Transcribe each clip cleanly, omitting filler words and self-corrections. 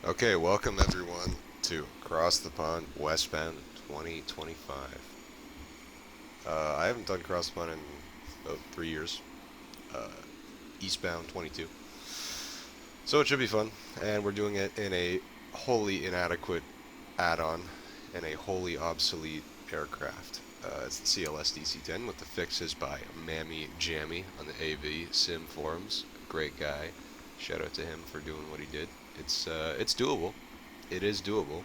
Okay, welcome everyone to Cross the Pond Westbound 2025. I haven't done Cross the Pond in about 3 years. Uh, Eastbound 22. So it should be fun, and we're doing it in a wholly inadequate add-on and a wholly obsolete aircraft. It's the CLS DC-10 with the fixes by MammyJammy on the AVSIM forums. Great guy. Shout out to him for doing what he did. It's doable. It is doable.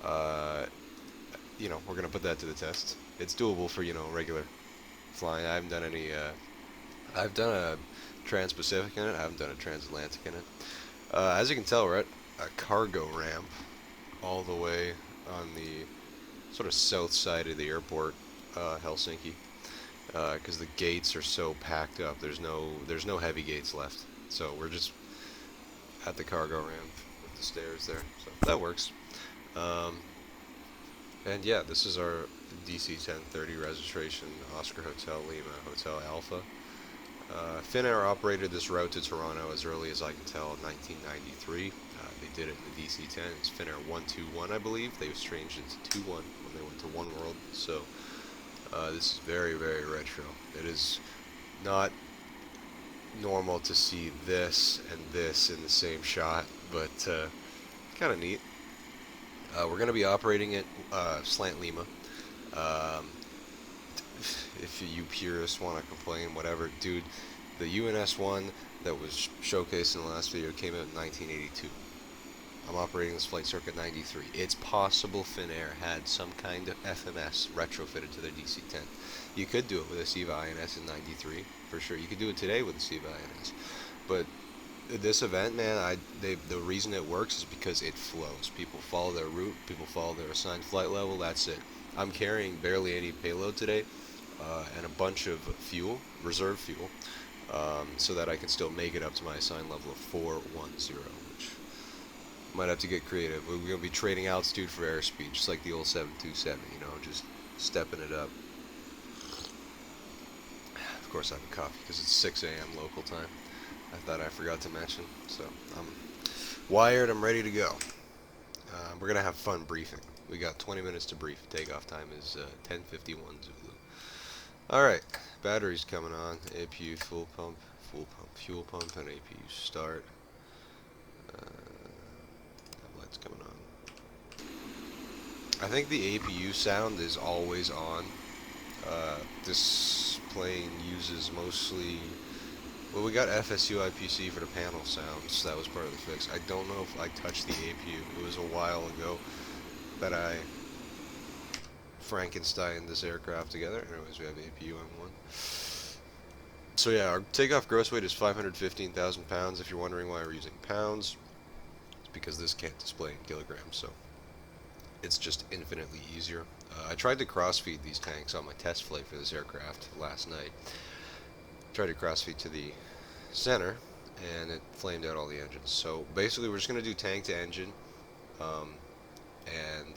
Uh, we're gonna put that to the test. It's doable for regular flying. I haven't done any. I've done a trans-Pacific in it. I haven't done a transatlantic in it. As you can tell, we're at a cargo ramp all the way on the sort of south side of the airport, Helsinki, because the gates are so packed up. There's no heavy gates left, so we're just at the cargo ramp with the stairs there. So that works. Um, And yeah, this is our DC-1030 registration, Oscar Hotel Lima Hotel Alpha. Finnair operated this route to Toronto as early as I can tell in 1993. They did it in the DC-10. It's Finnair 121, I believe. They changed it to 21 when they went to One World. So this is very, very retro. It is not normal to see this and this in the same shot, but kind of neat. We're going to be operating it slant Lima. Um, if you purists want to complain, whatever, dude, the UNS one that was showcased in the last video came out in 1982. I'm operating this flight circa 93. It's possible Finnair had some kind of FMS retrofitted to their DC-10. You could do it with a CEVA INS in 93, for sure. You could do it today with a CEVA INS. But this event, man, the reason it works is because it flows. People follow their route. People follow their assigned flight level. That's it. I'm carrying barely any payload today, and a bunch of fuel, reserve fuel, so that I can still make it up to my assigned level of 410, which might have to get creative. We're gonna be trading altitude for airspeed, just like the old 727. Just stepping it up. Of course, I have a coffee because it's 6 a.m. local time. I thought I forgot to mention. So I'm wired. I'm ready to go. We're gonna have fun briefing. We got 20 minutes to brief. Takeoff time is 10:51 Zulu. All right, batteries coming on. APU full pump, fuel pump, and APU start. Lights coming on. I think the APU sound is always on. This plane uses mostly. Well, we got FSU IPC for the panel sounds. That was part of the fix. I don't know if I touched the APU. It was a while ago that I Frankenstein this aircraft together. Anyways, we have APU on one. So yeah, our takeoff gross weight is 515,000 pounds. If you're wondering why we're using pounds, it's because this can't display in kilograms. So it's just infinitely easier. I tried to cross-feed these tanks on my test flight for this aircraft last night. Tried to cross-feed to the center, and it flamed out all the engines. So basically, we're just going to do tank to engine, um, and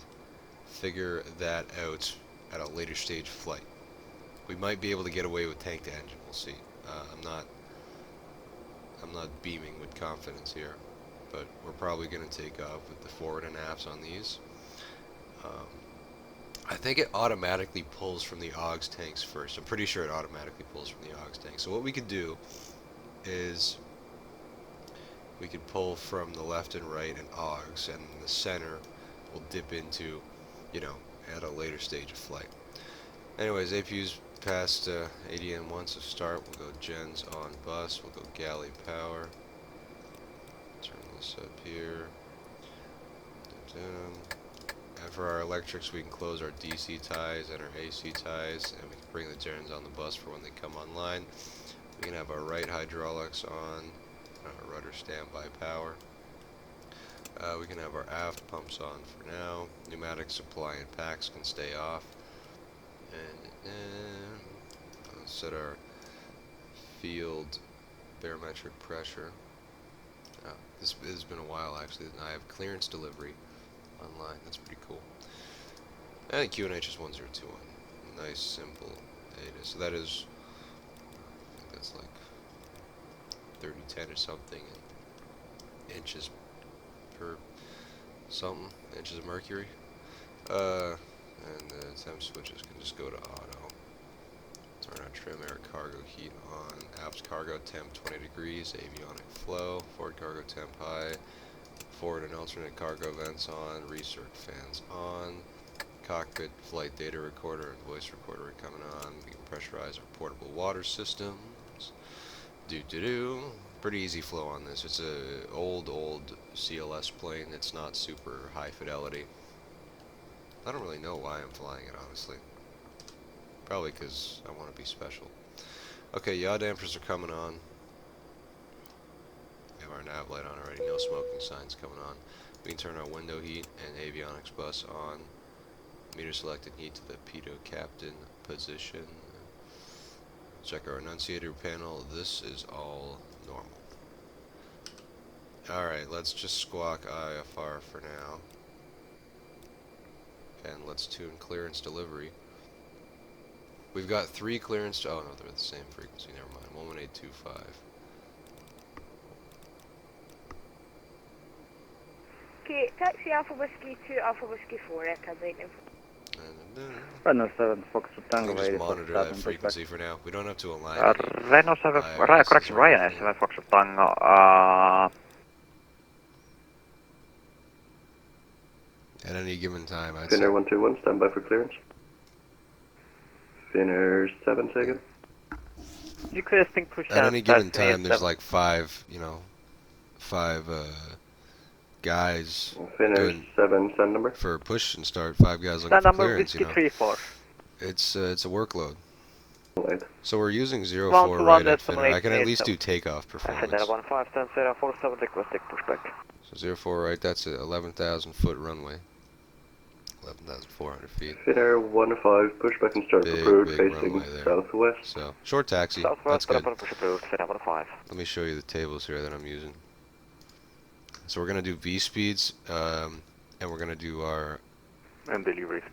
figure that out at a later stage flight. We might be able to get away with tank to engine. We'll see. I'm not beaming with confidence here, but we're probably going to take off with the forward and aft on these. Um, I think it automatically pulls from the AUX tanks first. I'm pretty sure it automatically pulls from the AUX tanks. So what we could do is we could pull from the left and right and AUX, and the center will dip into, at a later stage of flight. Anyways, APU's past ADN1, so start. We'll go gens on bus. We'll go galley power. Turn this up here. And for our electrics, we can close our DC ties and our AC ties, and we can bring the gens on the bus for when they come online. We can have our right hydraulics on, our rudder standby power. We can have our aft pumps on for now. Pneumatic supply and packs can stay off. And let's set our field barometric pressure. This has been a while actually. I have clearance delivery online. That's pretty cool. And QNH is 1021. Nice, simple data. So that is, I think that's like 3010 or something in inches per something inches of mercury. And the temp switches can just go to auto. Turn on trim air cargo heat on. Apps cargo temp 20 degrees. Avionic flow. Forward cargo temp high. Forward and alternate cargo vents on. Recirc fans on. Cockpit flight data recorder and voice recorder are coming on. We can pressurize our portable water systems. Pretty easy flow on this. It's a old CLS plane. It's not super high fidelity. I don't really know why I'm flying it, honestly. Probably because I want to be special. Okay, yaw dampers are coming on. We have our nav light on already. No smoking signs coming on. We can turn our window heat and avionics bus on. Meter selected heat to the pitot captain position. Check our annunciator panel. This is all normal. Alright, let's just squawk IFR for now. And let's tune clearance delivery. We've got 3 clearance. Oh no, they're the same frequency. Never mind. 11825. Okay, taxi Alpha Whiskey 2, Alpha Whiskey 4, Echo Lightning. Rhino 7, Foxtrot Tango, just monitor that frequency for now. We don't have to align. Rhino 7, correction, Ryan 7, Foxtrot Tango, At any given time, I'd Finnair 121, stand by for clearance. Finnair 7, taken. Requesting push at any given time, there's like 5, guys Finnair 7, stand number. for push and start. 5 guys looking for clearance, It's a workload. Right. So we're using 04 right at Finnair. I can at least do takeoff performance. Finnair 151047 requesting pushback. So 04 right, that's an 11,000 foot runway. 11,400 feet. Finnair 15, pushback and start approved, facing southwest. So, short taxi, that's good. Let me show you the tables here that I'm using. So we're going to do V-speeds, and we're going to do our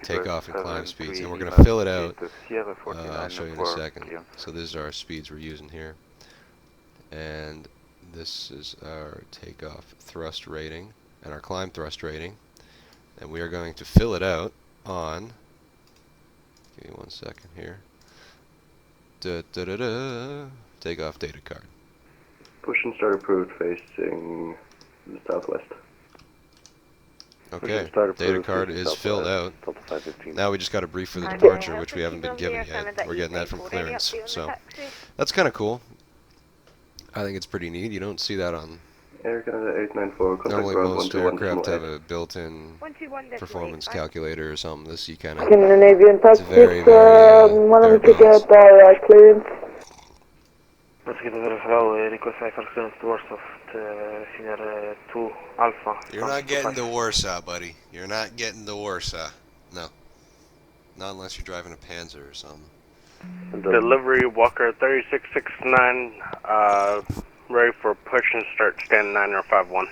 takeoff and climb speeds, and we're going to fill it out. I'll show you in a second. So these are our speeds we're using here. And this is our takeoff thrust rating, and our climb thrust rating. And we are going to fill it out on, give me 1 second here, takeoff data card. Push and start approved, facing the southwest. Okay, data card is filled out. Now we just got a brief for the departure, which we haven't been given yet. We're getting that from clearance, so that's kind of cool. I think it's pretty neat. You don't see that on... Air Canada 894, contact normally ground most 121 aircraft have decimal a built-in performance calculator or something. This you kind of... Scandinavian taxi, very wanted to get clearance. Let's get a little hello, request for clearance to Warsaw, Finnair 2 Alpha. You're not getting to Warsaw, buddy. You're not getting to Warsaw. No. Not unless you're driving a Panzer or something. Delivery Walker 3669, ready for push and start, stand 9 or 51.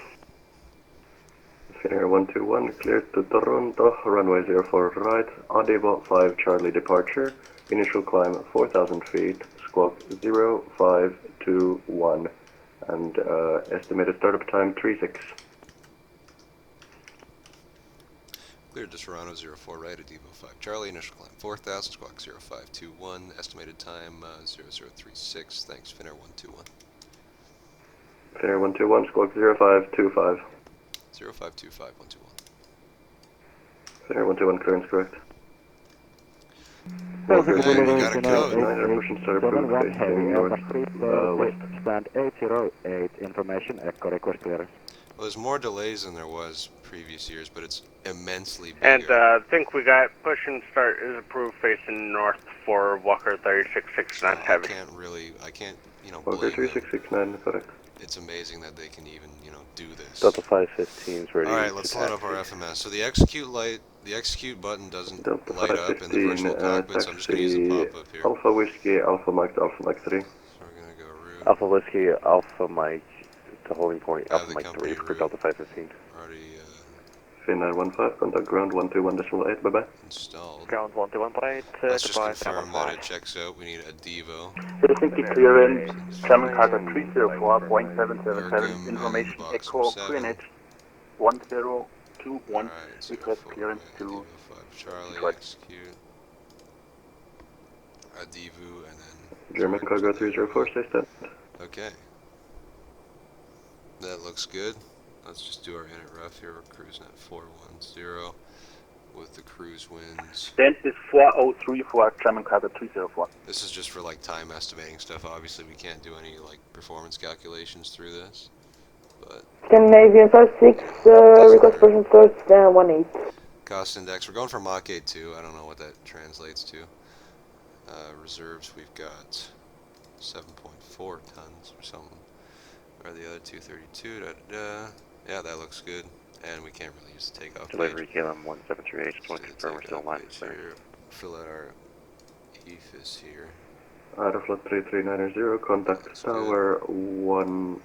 Finnair 121, cleared to Toronto, runway 04 right, audible 5 Charlie departure, initial climb 4,000 feet, squawk 0521, and estimated startup time 36. Cleared to Toronto 04 right at Depot 5 Charlie, initial climb 4,000, squawk 0521, estimated time 0036, thanks Finnair 121. Finnair 121, squawk 0525. 0525 121. Finnair 121, clearance correct. We got a code. Push and start approved, facing northwest. Stand 808, information, echo request clearance. Well, there's more delays than there was previous years, but it's immensely bigger. And I think we got push and start is approved facing north for Walker 3669 heavy. I can't, Walker believe 3669, correct. it's amazing that they can even, do this. Delta 515 is ready. Alright, let's load up our FMS. So the execute button doesn't Delta light up in the virtual cockpit, so I'm just going to use a pop-up here. Alpha Whiskey, Alpha Mike 3. So we're going to go route. Alpha Whiskey, Alpha Mike, to holding point, Have Alpha the Mike company 3 for route. Delta 515. Already Finnair 15, contact ground 121.8, bye bye. installed. Ground 121.8, Let's just confirm that it checks out. We need a Devo. Helsinki clearance, German cargo 304.777, Ergum, information box echo 7. Greenwich. 1021. Alright, Request 04, clearance to Divo 5 Charlie, Detroit. execute. Divu, and then German George, Cargo and then 304, stay stand. okay. That looks good. Let's just do our init rough here. We're cruising at 410 with the cruise winds. Stand is 403 for German Cargo 304. This is just for like time estimating stuff. Obviously, we can't do any like performance calculations through this, but Scandinavian 56, request person start, stand 18. cost index. We're going for Mach 8 too. I don't know what that translates to. Reserves, we've got 7.4 tons or something. Or the other 232. Da, da, da. Yeah, that looks good. And we can't really use the takeoff Delivery page. KLM 173H. Just want to confirm we're still in line. Fill out our EFIS here. Aeroflot 3390, contact That's tower 1.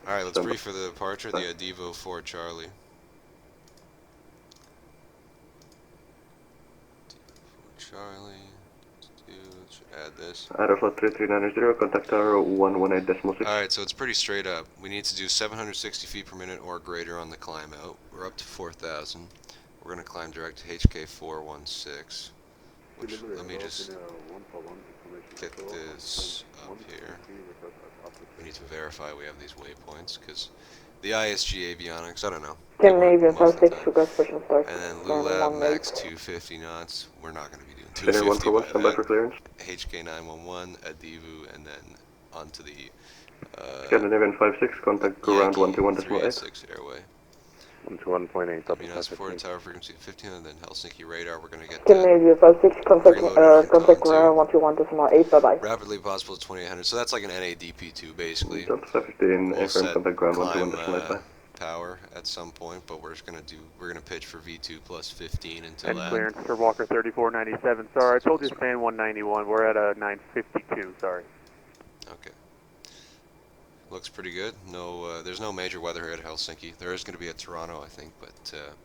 Alright, let's brief for the departure. The Divo 4 Charlie. Divo 4 Charlie. Let's add this. Aeroflot 3390, contact tower 118.6. Alright, so it's pretty straight up. We need to do 760 feet per minute or greater on the climb out. We're up to 4,000. We're going to climb direct to HK 416. Which, let me just get this up here. We need to verify we have these waypoints, because the ISG avionics, I don't know. Scandinavian 56, request person start, And then stand Lulab max 18. 250 knots. We're not going to be doing Finnair 250 141, by stand by then. for clearance. HK 911, Adivu, and then onto the Scandinavian 56, contact ground Yankee 121.8. 386 airway. 121.8. Minas forward tower frequency 1500, then Helsinki radar. We're going to get Scandinavian 56, contact, Reloaded contact onto- ground 121.8, bye bye. rapidly possible to 2800. So that's like an NADP2 basically. Delta 515, We'll affirm set contact ground climb 121.8. power at some point, but we're gonna pitch for V2 plus 15 until And that. clearance for Walker 3497. Sorry, I told you to stand 191. We're at a 952. Sorry. Okay. Looks pretty good. No, there's no major weather here at Helsinki. There is going to be at Toronto, I think, but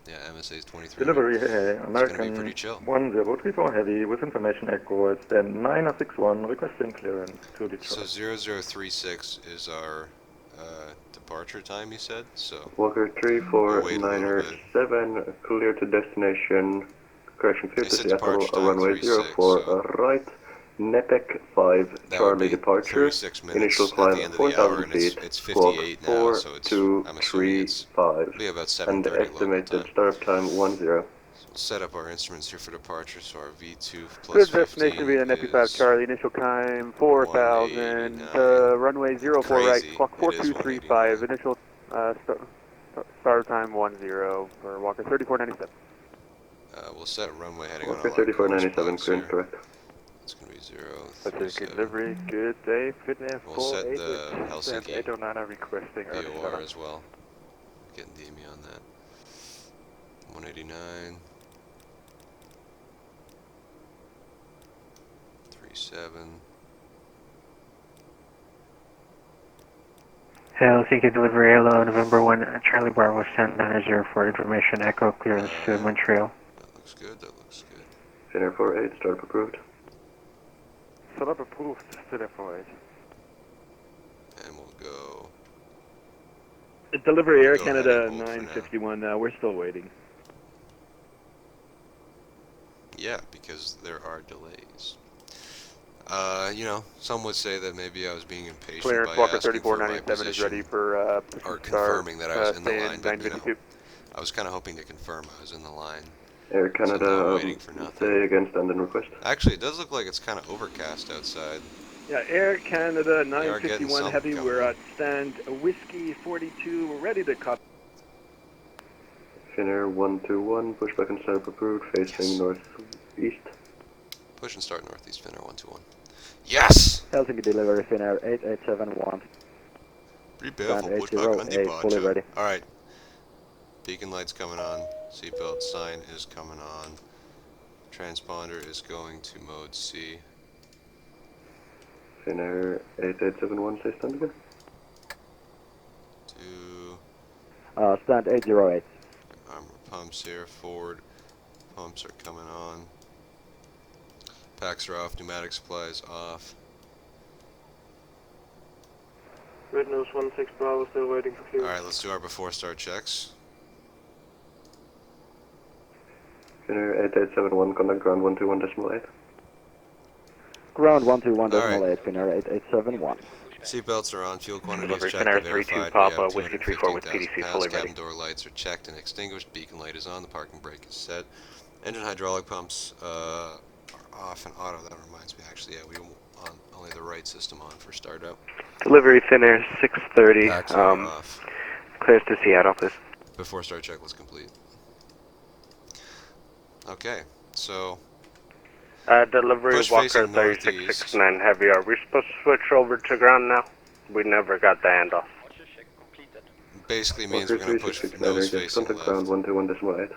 yeah, MSA is 23. Delivery, It's going to be American pretty chill. 1034 Heavy with information echo, stand 9061, requesting clearance to So Detroit. 0036 is our departure time, you said? So Walker We'll wait a little 3497, clear to destination, correction, clear They to said departure Seattle, time runway 36, 04, so right, NEPEC 5, that would Charlie be departure, 36 minutes initial at climb the end of the hour, 4,000 and feet, it's squawk 58 now, so it's, I'm assuming it's 4235, be about and 7:30 local estimated time. start time 10. So we'll set up our instruments here for departure, so our V2 plus Good 15 destination via Neptune 5 is Charlie. Initial climb 4,000. 189. Runway 04 Crazy. right. Squawk It is 4235. 189. Initial start time 10 for Walker 3497. We'll set runway heading on Walker all our course 3497, blocks clearance here. correct. It's going to be 0, Pacific 37. delivery. Good day. Finnair We'll set the Helsinki 809 requesting early VOR startup. as well. Getting DME on that. 189. 37. Helsinki delivery, hello, November 1, Charlie Bravo, stand 90 for information, echo, clearance to Montreal. That looks good, that looks good. Finnair 48, startup approved. Startup approved. Finnair 48. And we'll go. Delivery Air We'll go Canada heading hold for now. 951. We're still waiting. Yeah, because there are delays. You know, some would say that maybe I was being impatient Clearance by Walker asking for my 3497 is ready position, for or push and confirming start, that I was in the stand line, but you know, 952. I was kind of hoping to confirm I was in the line. Air So now I'm Canada, waiting for nothing. say again, stand and request. Actually, it does look like it's kind of overcast outside. Yeah, Air Canada We are getting 951 some Heavy. coming. We're at stand Whiskey 42. We're ready to cut. Finnair 121, pushback and startup approved, facing Yes. northeast. Push and start northeast, Finnair 121. Yes! Helsinki delivery Finnair 8871. Prepare for Stand pushback and 808, fully ready. departure. Alright. Beacon light's coming on. Seatbelt sign is coming on. Transponder is going to mode C. Finnair 8871, say stand again. 2 Stand 808. armor pumps here. Forward pumps are coming on. Packs are off. Pneumatic supplies off. Red Nose 16 Bravo still waiting for clearance. Alright, let's do our before start checks. Finnair 8871, contact ground 121.8. Ground 121.8, Alright. Finnair 8871. Seatbelts are on, fuel quantity is Delivery checked Finnair and 32 verified. Papa, We have Whiskey 34 with 215,000 PDC pounds. fully Cabin ready. door lights are checked and extinguished. Beacon light is on. The parking brake is set. Engine hydraulic pumps are off and auto. That reminds me, actually, yeah, we want only the right system on for startup. Delivery Finnair 630. Backs are off. Clears to Seattle, please. Before start checklist complete. Okay, so Delivery Push Walker facing 3669 Heavy. Are we supposed to switch over to ground now? We never got the handoff. basically means we're going to push nose facing Contact left. ground 121.8.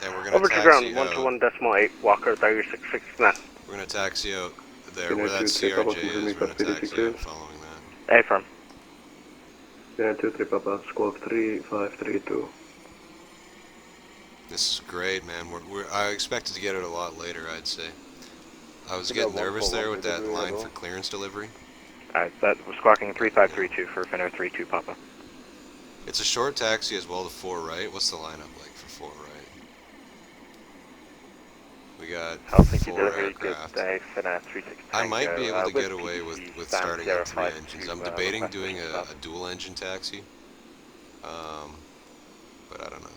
And we're going Over to to ground taxi out. 121.8 Walker 3669. We're going to taxi out there Finnair where that 23 Papa, CRJ confirm is. you We're got going to PDC taxi out clearance. following that. Affirm. Finnair 23 Papa, squawk 3532. This is great, man. I expected to get it a lot later, I'd say. I was getting nervous there with that line for clearance delivery. Alright, that was squawking 3532 for Finnair 32 Papa. It's a short taxi as well to 4 right. What's the lineup like for 4 right? We got Helsinki 4 delivery, aircraft. good day, Finnair 36 I might be able to get with away PDC with stand starting on 3 05 engines. to, I'm debating request doing pushing a stop. dual engine taxi. But I don't know.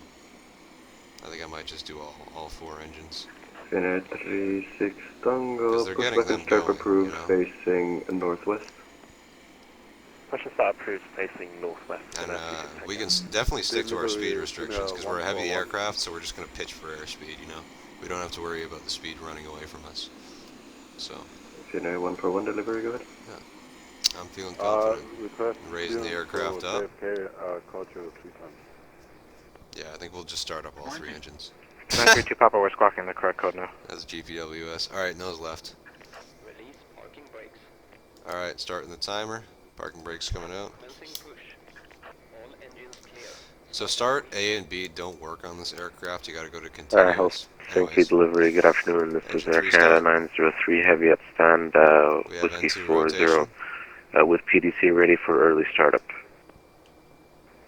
I think I might just do all 4 engines. Finnair 36 Tango, 'Cause they're getting pushback them and start going, approved, you know? facing northwest. Push and stop cruise facing northwest. And Finnair 36 we can definitely stick to our speed restrictions because we're a heavy aircraft, so we're just going to pitch for airspeed, you know? We don't have to worry about the speed running away from us. So, Finnair 141 delivery, go ahead. I'm feeling confident. Request Raising the aircraft up. call you 3 times. Yeah, I think we'll just start up all 3 engines. Finnair 32 Papa, we're squawking the correct code now. That's GPWS. Alright, nose left. Release parking brakes. Alright, starting the timer. Parking brakes coming out. Commencing push. All engines clear. So start A and B don't work on this aircraft. You got to go to continuous. Helsinki delivery, good afternoon. This is Engine Air 3 Canada start. 903 Heavy at stand, We have Whiskey N2 40, rotation. with PDC ready for early startup.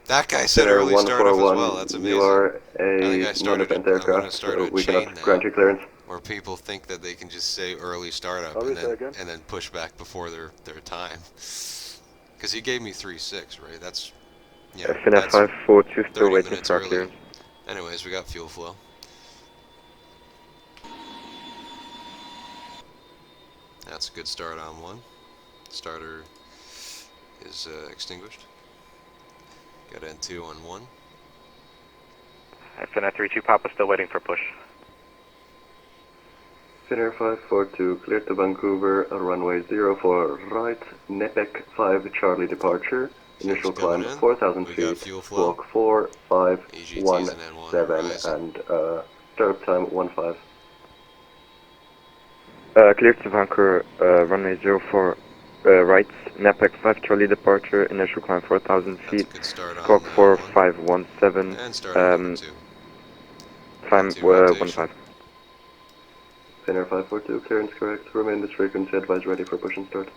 That guy said Finnair early startup as 141, well. That's amazing. you are think I a started non-event I'm gonna aircraft, start so a we chain cannot now. grant you clearance. Where people think that they can just say early startup Sorry, and say again? then push back before their time. Because he gave me 3.6, right? That's Finnair that's 542 still 30 waiting minutes for our early. clearance. Anyways, we got fuel flow. That's a good start on 1. Starter is extinguished. Got N2 on 1. Finnair 32 Papa still waiting for push. Finnair 542, cleared to Vancouver, runway 04 right, Nepec 5 Charlie departure, initial Fuel's coming climb in. 4,000 We got feet, fuel flow. squawk 4, 5, EGTs 1, and N1 7, horizon. and startup time 15. Cleared to Vancouver, runway 04 right, Nepec 5 Charlie departure, initial climb 4,000 That's a feet, good start on squawk 4, 1. 517, And starting number 2. time N2 rotation. 15. Finnair 542, clearance correct, remain this frequency, advise ready for push and start.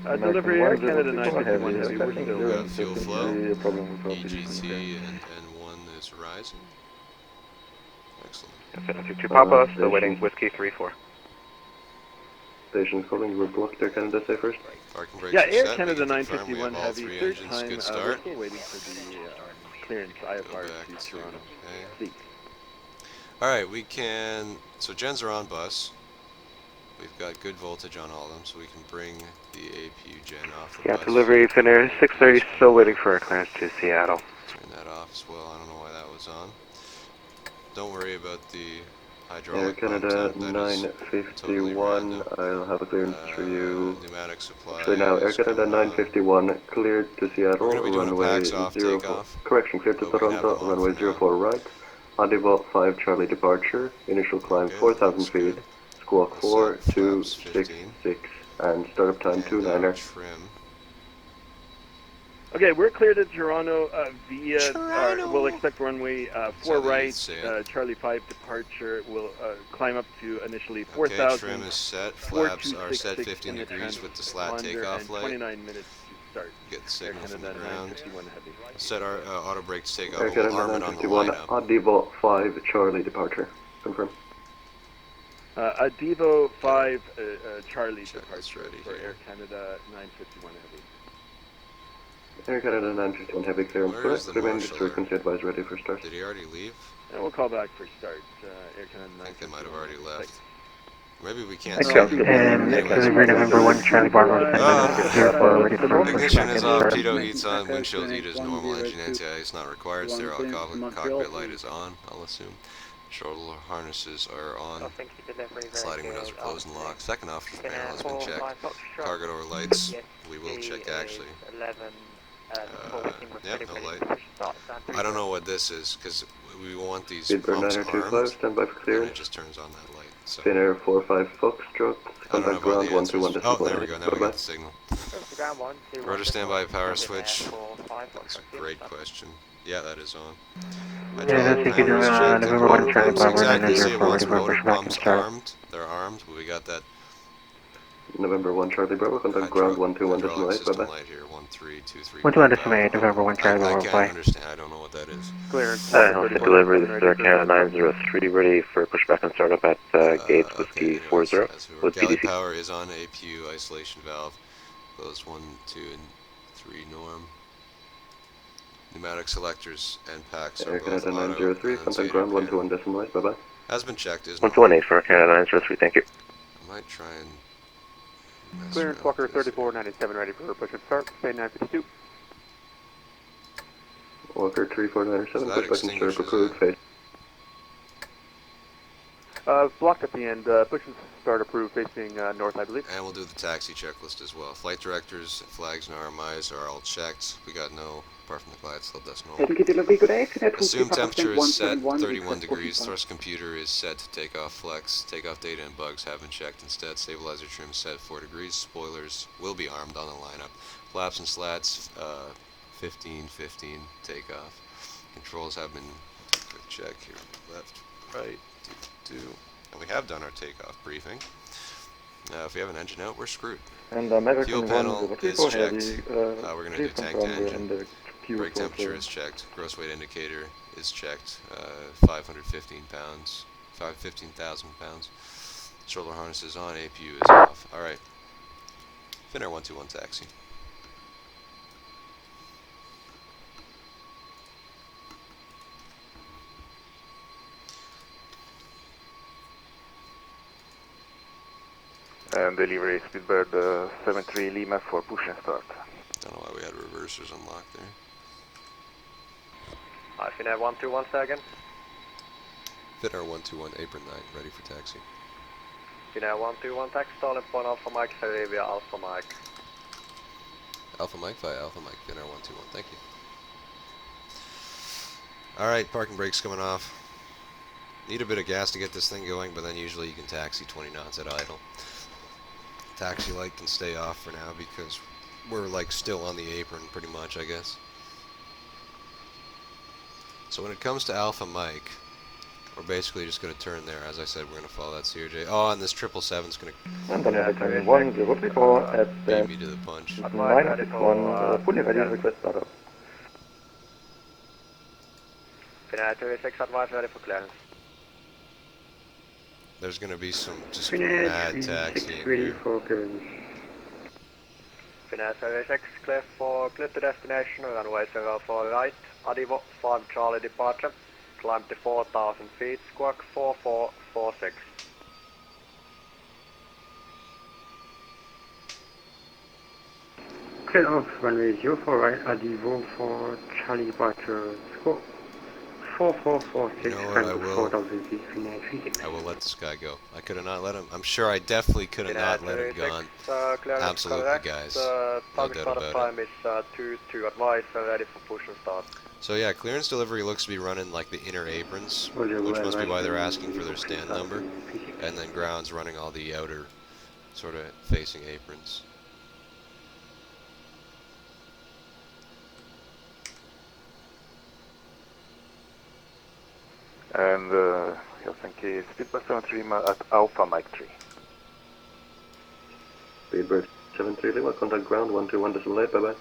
Delivery Air Canada 951 Heavy, we're We still got fuel flow. EGT EGT and N1 is rising. Excellent. Finnair 32 Papa still waiting, Whiskey 34. Stations calling, you were blocked Air Canada, say first. Parking brakes Yeah, are Air set. Canada We can confirm we 951 have all Heavy, 3 third engines. time, Good we're start. still waiting for the clearance Go IFR back to to Toronto. okay. Please. Alright, we can... So gens are on bus. We've got good voltage on all of them, so we can bring the APU gen off the Yeah, bus. delivery Finnair 630 still waiting for a clearance to Seattle. Turn that off as well. I don't know why that was on. Don't worry about the Air hydraulic Canada pump temp. That is totally 951, random. I'll have a clearance for you. Pneumatic supply. Actually now, Air is Canada coming on. 951, cleared to Seattle, We're gonna be doing a runway packs off 04, takeoff, correction, cleared to but we can have Toronto, them on runway for now. 04 right, Adivo 5 Charlie departure, initial climb Okay, 4,000 looks feet, good. squawk We'll set 4, 2, flaps 6, 15. 6, and startup time And 29er. trim. Okay, we're cleared at Toronto via, Toronto. we'll expect runway 4 So they right, say it. Charlie 5 departure, we'll climb up to initially Okay, 4,000. trim is set. Flaps are set 4266 15 in the degrees with the slat transponder, takeoff and light. 29 minutes start. Get the signal from the Canada ground. 951 heavy. Set our auto brake to take off. Air We'll Canada arm it on the 951, lineup. Adivo 5 Charlie departure. Confirm. A Devo 5 Charlie Check that's departure ready for here. Air Canada 951 heavy. Air Canada 951 heavy clearance Where is correct. the Remaining marshaller? frequency advised ready for start. Did he already leave? And we'll call back for start. Air Canada 951. I think they might have already left. Maybe we can't Okay, see them. and Anyways. delivery November 1 Charlie Bravo Ah. 04 ready for Ignition pushback is and off, start. pitot heat's on, windshield heat is normal, engine anti-ice not required, stereo cockpit light is on, I'll assume. Shoulder harnesses are on. Sliding windows are closed and locked. Second officer's panel has been checked. Target over lights, we will check actually. Yeah, no light. I don't know what this is, because we want these Speedbird pumps 925, armed, stand by for and it clearance. just turns on that light. So Finnair 45 Foxtrot, I don't contact have all ground the answers. 121 Oh, decimal. there we go, now we Bye-bye. got the signal. Rotor standby power switch. That's a great question. Yeah, that is on. Yeah, that's taking November 1 Charlie Bravo Exactly, see it 904 once. ready for Rotor pushback and pumps start. armed. They're armed, but we got that November 1 Charlie Bravo, contact ground 121 decimal hydraulic 8, system bye-bye. light here. 1323. 121 decimal 8, November 1 Charlie I Bravo, can't fly. understand. I don't know what that is. Clearance. Delivery, this is Air Canada 903, ready for pushback and startup at Gates Whiskey Okay, 40 anyways, with galley PDC. power is on. APU isolation valve. Closed 1, 2, and 3 norm. Pneumatic selectors and packs are Air both Canada auto. 903, contact ground 121 decimal 8, bye-bye. Has been checked, isn't it? 118 for Air Canada 903, thank you. I might try and mess Clearance around Walker with this. 3497 ready for push and start. Say 952. Walker 3497, So that pushback and start extinguishes approved, face. Blocked at the end. Push and start approved facing north, I believe. And we'll do the taxi checklist as well. Flight directors, flags, and RMIs are all checked. We got no, apart from the glide slope, that's no. Assumed temperature is set 31 degrees. Thrust computer is set to takeoff flex. Takeoff data and bugs have been checked instead. Stabilizer trim set 4 degrees. Spoilers will be armed on the lineup. Flaps and slats 15, 15 takeoff. Controls have been, quick check here, left, right, 2, 2. And we have done our takeoff briefing. If we have an engine out, we're screwed. And American Fuel panel is 104 checked. heavy, We're going to do please tank to confirm engine. the fuel Brake temperature source. is checked. Gross weight indicator is checked. 515 pounds. 15,000 pounds. Shoulder harness is on. APU is off. Alright. Finnair 121 taxi. And delivery Speedbird 73 Lima for push and start. Don't know why we had reversers unlocked there. Finnair 121 second. Finnair 121 apron 9 ready for taxi. Finnair 121 taxi, stalling point Alpha Mike, Sarabia Alpha Mike. Alpha Mike via Alpha Mike. Finnair 121. Thank you. Alright, parking brake's coming off. Need a bit of gas to get this thing going, but then usually you can taxi 20 knots at idle. Taxi light can stay off for now because we're like still on the apron pretty much, I guess. So when it comes to Alpha Mike, we're basically just going to turn there. As I said, we're going to follow that CRJ. Oh, and this 777's going And American 1034 at to beat me to the punch. 961, fully ready, request startup. Finnair 36 advise ready for clearance. There's going to be some just mad taxiing here. Finnair 36 clear to destination, runway 04 right, Adivo 5 Charlie departure, climb to 4,000 feet, squawk 4446. Clear off runway 04 right, Adivo for Charlie departure, score 4446, You know what, I will- 4,000 feet, Finnair 36. I will let this guy go. I could have not let him. I'm sure I definitely could have not let him go. Absolutely, guys. No Target doubt startup about time is 2 advise, ready for push and start. So yeah, clearance delivery looks to be running like the inner aprons, which must be why they're asking for their stand number. And then ground's running all the outer sort of facing aprons. And Helsinki Speedbird 73 at Alpha Mike 3. Speedbird 73 Lima, contact ground 121.8, bye bye.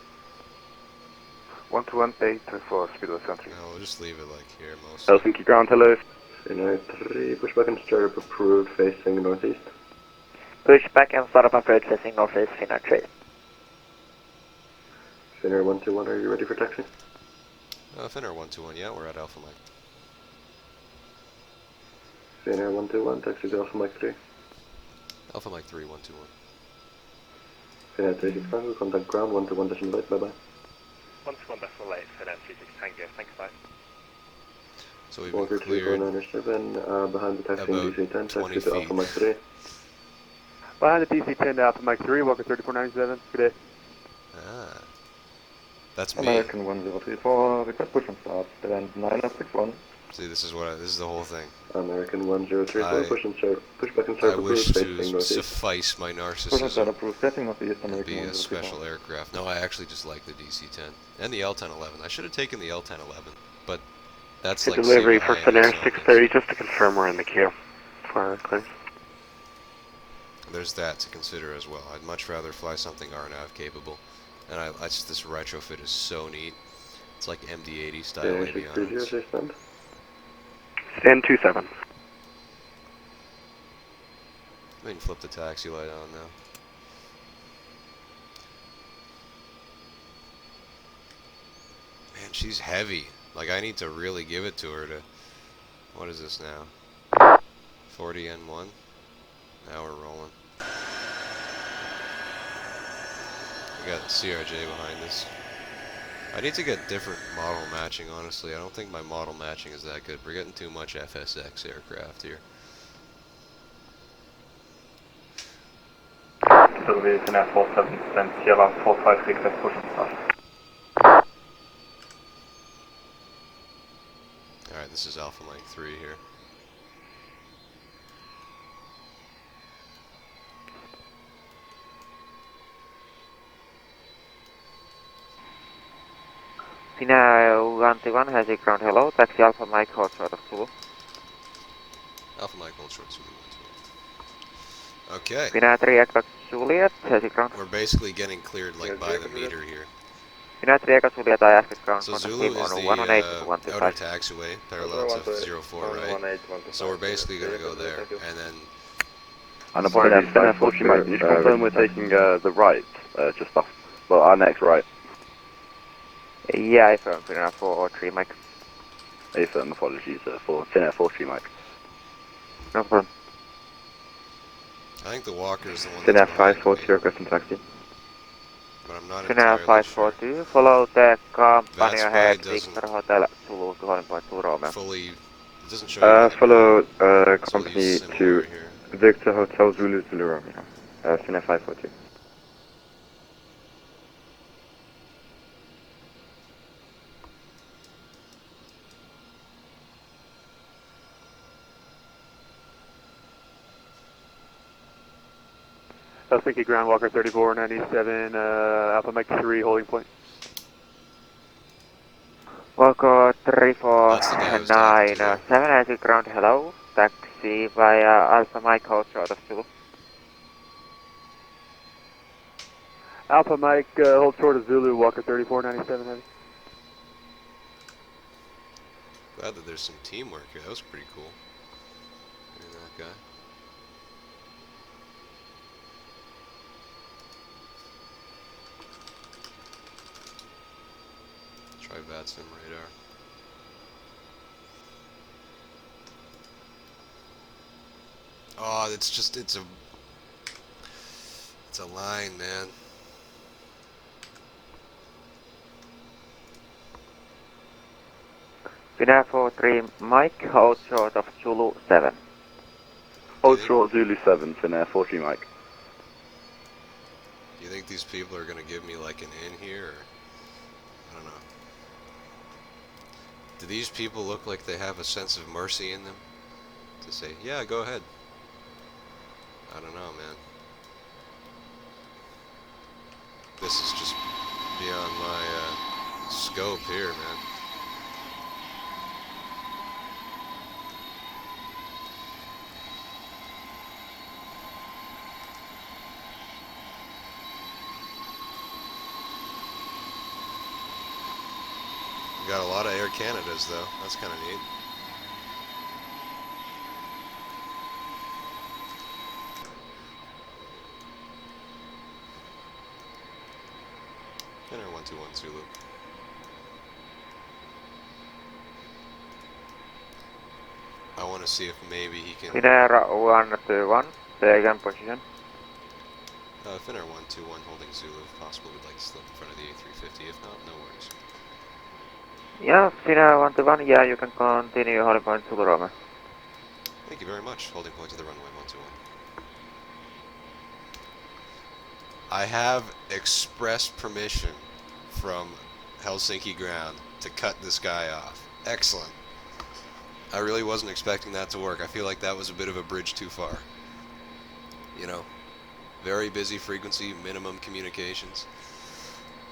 121.8 speedway country. No, we'll just leave it like here most. Helsinki ground, hello. Finnair 3, pushback and startup approved facing northeast. Pushback and startup approved facing northeast, Finnair 3. Finnair 121, are you ready for taxi? Finnair 121, yeah, we're at Alpha Mike. Finnair 121, taxi to Alpha Mike 3. Alpha Mike 3, 121. Finnair 36 contact ground 121.8, bye bye. 121.8, Finnair 36 Tango, thanks, bye. So we've Walker been cleared 3497, behind the taxi about DC-10, 20 taxi to Alpha feet. Mike 3. Behind the DC-10 to Alpha Mike 3, Walker 3497. Good day. Ah. That's me. American 1034, request push and start, event 9061. See, this is the whole thing. American 1034, push back and I start wish approved to facing northeast. suffice my Push and start narcissism approved, facing northeast, and American be a 1034. special aircraft. No, I actually just like the DC-10 and the L-1011. I should have taken the L-1011, but that's like delivery super for high in Finnair its own 630, just to confirm we're in the queue for clearance. There's that to consider as well. I'd much rather fly something RNAV capable, and this retrofit is so neat. It's like MD-80 style avionics. stand. Stand 27. I can flip the taxi light on now. Man, she's heavy. Like, I need to really give it to her to... What is this now? 40 N1? Now we're rolling. We got CRJ behind us. I need to get different model matching, honestly. I don't think my model matching is that good. We're getting too much FSX aircraft here. So we can have 47%, Sierra 456 at push and start. Alright, this is Alpha Mike 3 here. Finnair 121 has a ground hello, taxi Alpha Mike hold short of Zulu. Alpha Mike hold short Zulu 121. Okay. Finnair 3 Echo Juliet has a ground. We're basically getting cleared like by the meter here. Finnair 3 Echo Juliet, I ask ground So contact Zulu team is on the 118 outer 125. taxiway, parallel to 04, right? So we're basically going to go there, and then... And apologies, Finnair 40 Mike, can you just confirm we're taking the right, just off, well, our next right? Yeah, I firm Finnair 403 Mike. Affirm, apologies, for Finnair 40 Mike. No problem. I think the Walker is the one Finnair that's behind 540, me, requesting taxi. but I'm not Finnair entirely sure. 542, follow the company Vatsim ahead, doesn't Victor Hotel Zulu 2.2 Romeo. fully... It doesn't show you the Follow so we'll company use to similar here. Victor Hotel Zulu Zulu Romeo. Finnair 542. Helsinki ground, Walker 3497, Alpha Mike 3 holding point. Walker That's the guy I was talking to there. 3497 has a ground hello, taxi via Alpha Mike hold short of Zulu. Alpha Mike, hold short of Zulu, Walker 3497 heavy. Glad that there's some teamwork here. That was pretty cool. Look at that guy. Try Vatsim radar. Oh, it's a line, man. Finnair 43 Mike, hold short of Zulu 7. Hold short Zulu 7, Finnair 40 Mike. Do you think these people are gonna give me like an in here? Or, I don't know. Do these people look like they have a sense of mercy in them? To say, yeah, go ahead. I don't know, man. This is just beyond my scope here, man. got a lot of Air Canadas though. That's kind of neat. Finnair 121 Zulu. I want to see if maybe he can. Finnair 121, stay again position. Finnair 121 holding Zulu. If possible, we'd like to slip in front of the A350. If not, no worries. Yeah, Finnair 121, yeah, you can continue holding point Zulu Roma. Thank you very much. Holding point to the runway 121. I have express permission from Helsinki ground to cut this guy off. Excellent. I really wasn't expecting that to work. I feel like that was a bit of a bridge too far. You know, very busy frequency, minimum communications.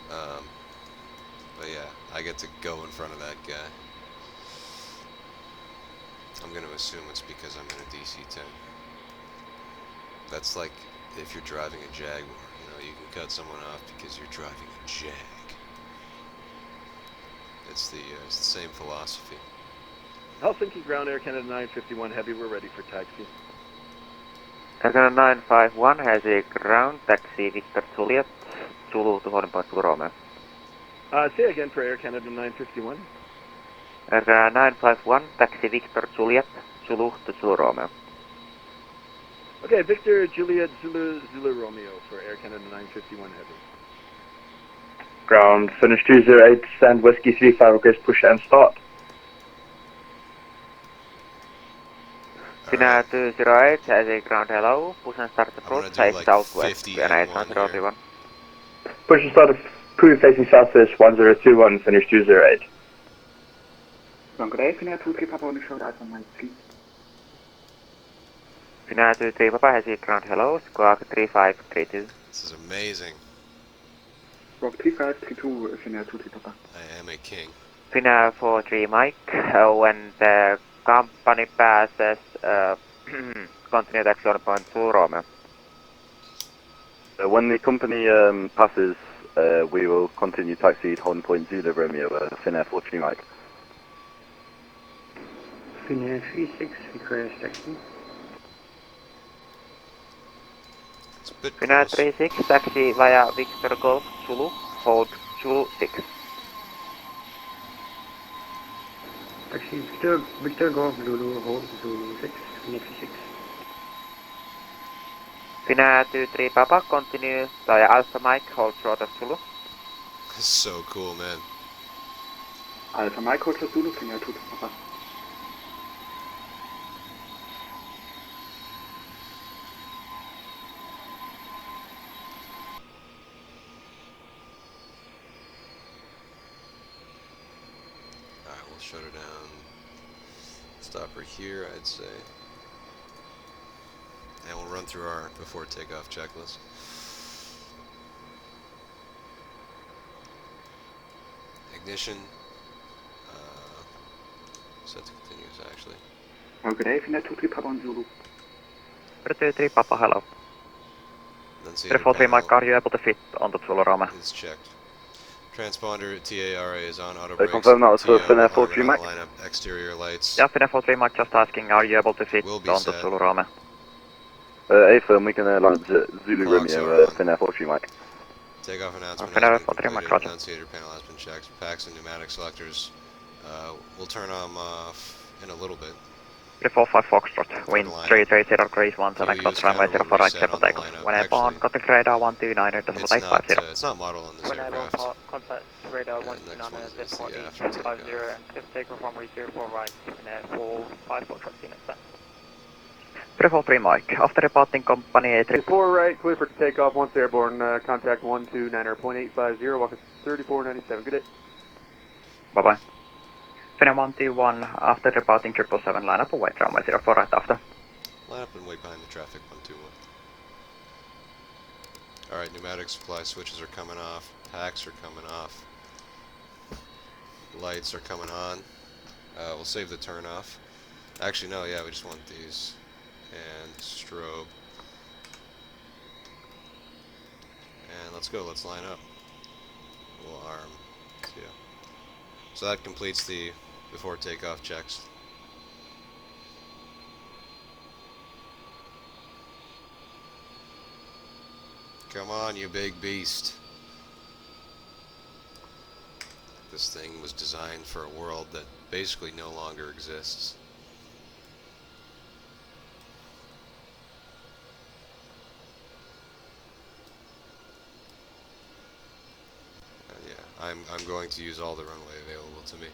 But yeah, I get to go in front of that guy. I'm going to assume it's because I'm in a DC-10. That's like if you're driving a Jaguar, you know, you can cut someone off because you're driving a Jag. It's the same philosophy. Helsinki ground, Air Canada 951 Heavy, we're ready for taxi. Air Canada 951 has a ground taxi Victor Juliet, Zulu to holding point Zulu Roma. Say again for Air Canada 951. Air Canada 951, taxi Victor Juliet, Zulu to Zulu Roma. Okay, Victor Juliet Zulu Romeo for Air Canada 951 Heavy. Ground, finish 208, send Whiskey 35, request push and start. Finnair 208 has a ground hello, push and start approach, face like southwest, 50 Finnair and 801. Push and start approved facing southwest 1021, finish 208. Good day, Finnair 23 Papa on the show, right on my feet. Finnair 23 Papa has a ground hello, squawk 3532. This is amazing. Squawk 3532, Finnair 23 Papa. I am a king. Finnair 43 Mike, when the company passes, continue taxi on point to Rome. When the company passes, we will continue taxi holding point Zulu Romeo, Finnair 43 Mike. Finnair 36, request taxi. Finnair 36, taxi via Victor Golf Zulu, hold Zulu 6. Taxi Victor Golf Zulu, hold Zulu 6, Finnair 36. Finnair 23 Papa, continue via Alpha Mike, hold short of Zulu. This is so cool, man. Alpha Mike, hold short Zulu, Finnair 23 Papa. Shut her down. Stop her here, I'd say. And we'll run through our before takeoff checklist. Ignition. Set to continuous, actually. Good day, Finnair 23 Papa on Zulu. 23 Papa, hello. 343 Mike, are you able to fit on the Zulu Roma? It's checked. Transponder TARA is on auto They brakes. confirm that was for Finnair 43 Mike? Line up exterior lights. Yeah, Finnair 43 Mike, just asking, are you able to fit on the Zulu Roma? A-firm, we can line up Zulu Romeo, Finnair 43 Mike. Takeoff announcement Finnair has been 43 Mike, completed. roger. Annunciator panel has been checked. Packs and pneumatic selectors. We'll turn them off in a little bit. 345 Foxtrot, wind 330 degrees 17 knots, runway 04 right, clear for takeoff. When airborne, contact radar 129, decimal 850. It's not modeled on this aircraft. Contact radar 129, decimal 850, and takeoff runway 04 right, Finnair 45 Foxtrot, Phoenix 10. 343 Mike, after reporting company A3. 4 right, clear for takeoff, once airborne, contact 129.850, walk 3497, good day. Bye bye. Finnair 121, after reporting 777, line up and wait runway 04 right after. Line up and wait behind the traffic 121. Alright, pneumatic supply switches are coming off. Packs are coming off. Lights are coming on. We'll save the turn off. Actually, no, yeah, we just want these. And strobe. And let's go, let's line up. We'll arm. Yeah. So that completes the before takeoff checks. Come on, you big beast. This thing was designed for a world that basically no longer exists. Yeah, I'm going to use all the runway available to me.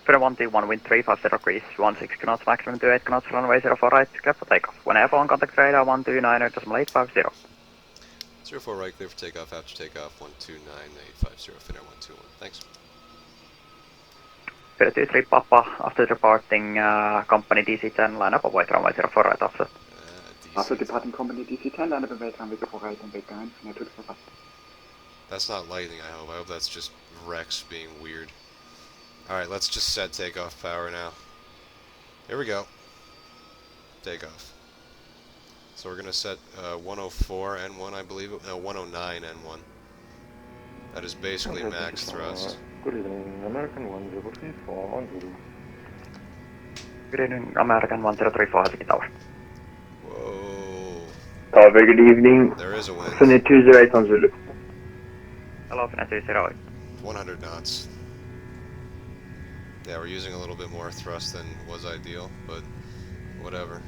Finnair 121, wind 350 degrees, 16 knots, maximum to 8 knots, runway 04 right, clear for takeoff. When airborne, contact radar 129.850. 04 right, clear for takeoff, after takeoff 129.850, Finnair 121. Thanks. Finnair 23 Papa, after departing company DC-10, line up away runway 04 right offset. After departing company DC-10, line up away runway 04 right and wait behind Finnair 2 Papa. That's not lightning, I hope. I hope that's just Rex being weird. Alright, let's just set takeoff power now. Here we go. Takeoff. So we're going to set 104 N1, I believe. No, 109 N1. That is basically max thrust. Good evening, American 1034 on Zulu. Good evening, American 1034 Helsinki Tower. Whoa. Very good evening. There is a wind. Finnair 208 on Zulu. Hello, Finnair 208. 100 knots. Yeah, we're using a little bit more thrust than was ideal, but whatever.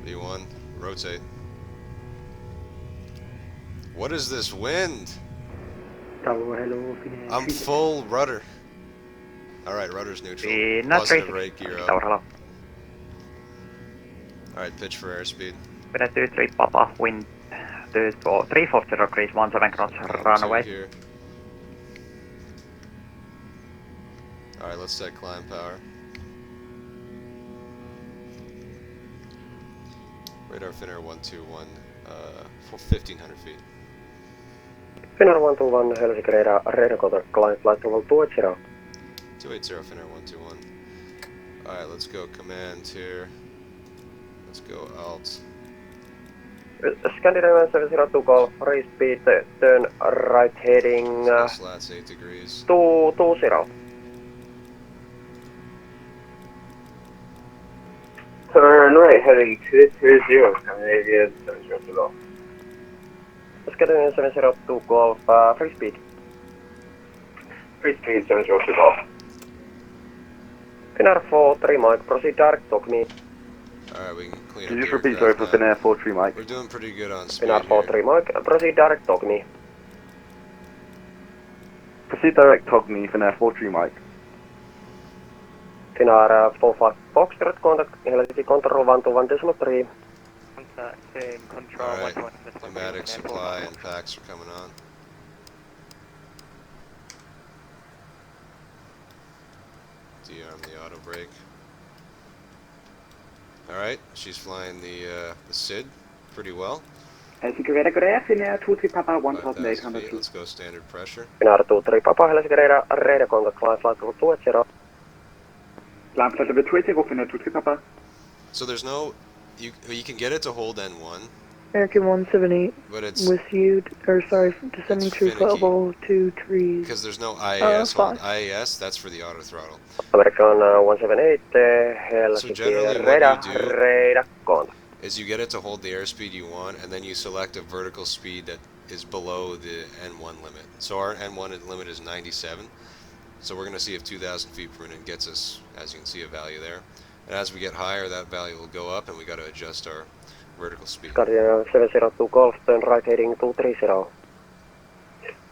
V1, rotate. What is this wind? Hello, I'm full rudder. Alright, rudder's neutral. Not Positive rate, gear up. Tower, hello. Alright, pitch for airspeed. Finnair 23 Papa, wind 340 degrees, 17 knots, runway. Here. Alright, let's set climb power. Radar Finnair 121, for 1500 feet. Finnair 121, Helsinki radar contact, climb flight level 280. 280 Finnair 121. Alright, let's go command here. Let's go alt. Scandinavian 702 Golf, free speed, turn right heading Slats 8 degrees. 220. Turn right heading 220, Scandinavian 702 Golf. Scandinavian 702 Golf, free speed. Free speed 702 Golf. Finnair 43 Mike, proceed direct talk me. Alright, we can clean up. Can you just repeat, sorry, for Finnair 43 Mike? We're doing pretty good on speed. Finnair 43 Mike, proceed direct talk me. Proceed direct talk me, Finnair 43 Mike. Finnair 45 Foxtrot contact, Helsinki control 121.3. Contacting control Alright, 121. pneumatic supply and packs are coming on. De-arm the auto brake. Alright, she's flying the SID pretty well. Helsinki radar Korea, Finnair 23 Papa 5,000 1800 feet. feet. Let's go standard pressure. Finnair 23 Papa, Helsinki radar contact, climb flight level 280. Climb flight level 280, Finnair 23 Papa. So there's no, you can get it to hold N1, American 178 but it's with you, or sorry, descending to finicky. level 23. because there's no IAS fine. hold. IAS, that's for the auto throttle. American 178, So Helsinki generally radar, what you do radar contact. is you get it to hold the airspeed you want, and then you select a vertical speed that is below the N1 limit. So our N1 limit is 97. So we're going to see if 2,000 feet per minute gets us, as you can see, a value there. And as we get higher, that value will go up, and we got to adjust our vertical speed. Scandinavian 702 Golf, turn right heading 230.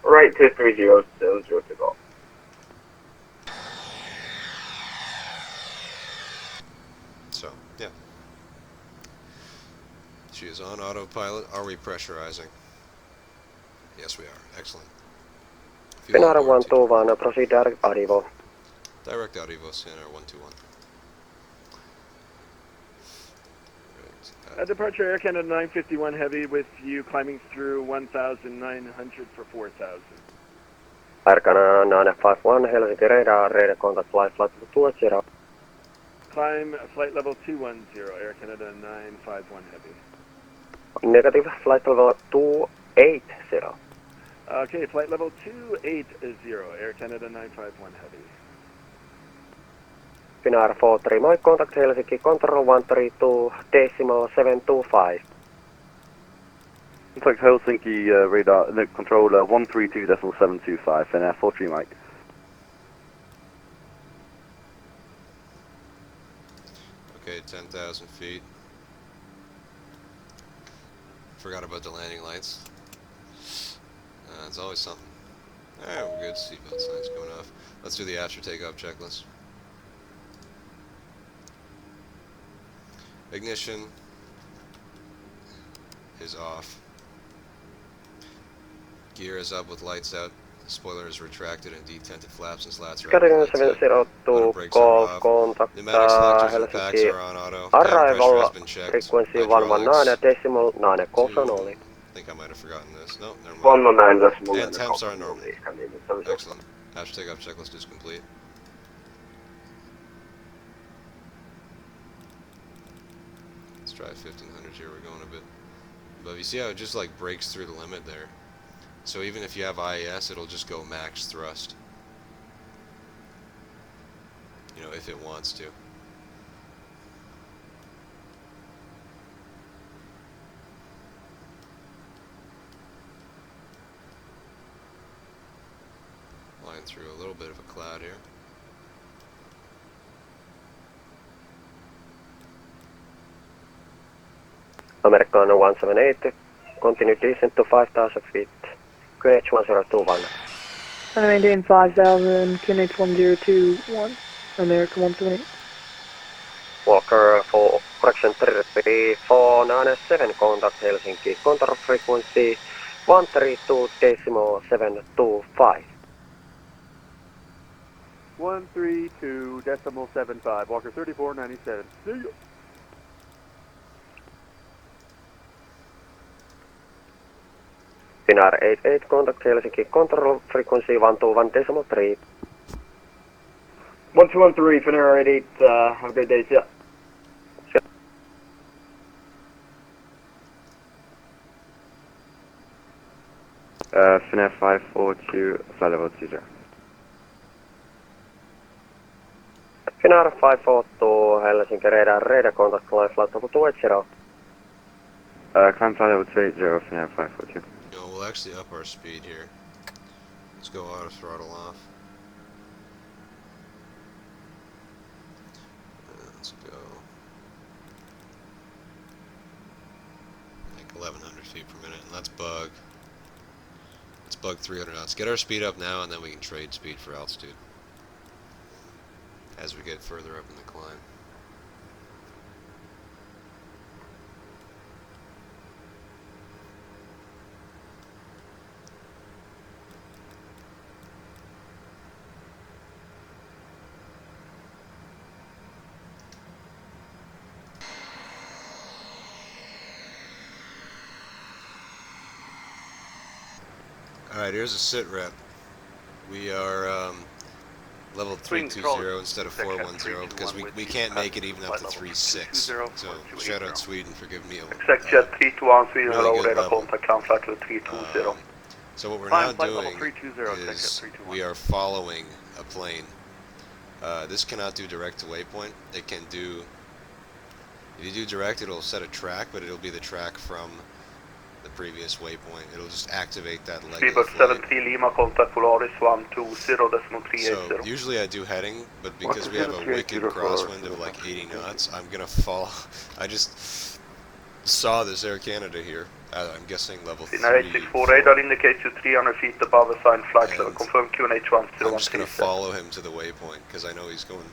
Right 230, 002 Golf. So, yeah. She is on autopilot. Are we pressurizing? Yes, we are. Excellent. Fuel Finnair on board, 121, proceed direct arrival. Direct Audivo, Finnair 121. Right, Departure Air Canada 951 Heavy with you climbing through 1,900 for 4,000. Air Canada 951, Helsinki radar contact, climb flight level 280. Climb flight level 210, Air Canada 951 Heavy. Negative, flight level 280. Okay, flight level 280, Air Canada 951 heavy. Finnair 43, moi, contact Helsinki, control 132.725. Contact Helsinki radar, no, control 132.725, Finnair 43 Mike. Okay, 10,000 feet. Forgot about the landing lights. It's always something. Alright, we're good. Seatbelt signs going off. Let's do the after takeoff checklist. Ignition is off. Gear is up with lights out. Spoiler is retracted and detented flaps and slats are up. Canadian 702, golf, contact Pneumatic selectors and packs Helsinki, are on auto. arrival Checked. frequency 119.9 only. I think I might have forgotten this. No, never mind. 119.9. And temps are normal. Excellent. After takeoff checklist is complete. Let's try 1500 here. We're going a bit. But you see how it just like breaks through the limit there. So even if you have IAS, it'll just go max thrust. You know, if it wants to. Flying through a little bit of a cloud here. American 178, continue descent to 5,000 feet. QNH 1021. I maintain 5,000, QNH 1021, American 178. Walker for correction 3497, contact Helsinki, control frequency 132.725. 132.75, Walker 3497. See you. Finnair 88, contact Helsinki, control frequency 121.3. 1213, Finnair 88, have a good day, see ya. Finnair 542, flight level 20. Finnair 542, Helsinki radar contact line flight level 280. Climb flight level 280, Finnair 542. No, we'll actually up our speed here. Let's go auto throttle off. Let's go like 1100 feet per minute, and let's bug. Let's bug 300 knots. Get our speed up now, and then we can trade speed for altitude as we get further up in the climb. Alright, here's a sit rep. We are level 320 instead of 410 because we can't make it even up to 3.6. So shout out Sweden for giving me a Exact jet 321, Sweden, really hello, good radar level. contact, climb flight level 320. So what we're now Flight level doing 320, is check it, we are following a plane. This cannot do direct to waypoint. It can do, if you do direct, it'll set a track, but it'll be the track from the previous waypoint. It'll just activate that leg of the Speedbird flight. 73 Lima, contact Polaris 120.380. So usually I do heading, but because we have a wicked crosswind of like 80 knots, I'm gonna fall. I just saw this Air Canada here. I'm guessing level 3. Finnair 864 radar indicates you 300 feet above assigned flight level. Confirm QNH 101. I'm just gonna follow him to the waypoint because I know he's going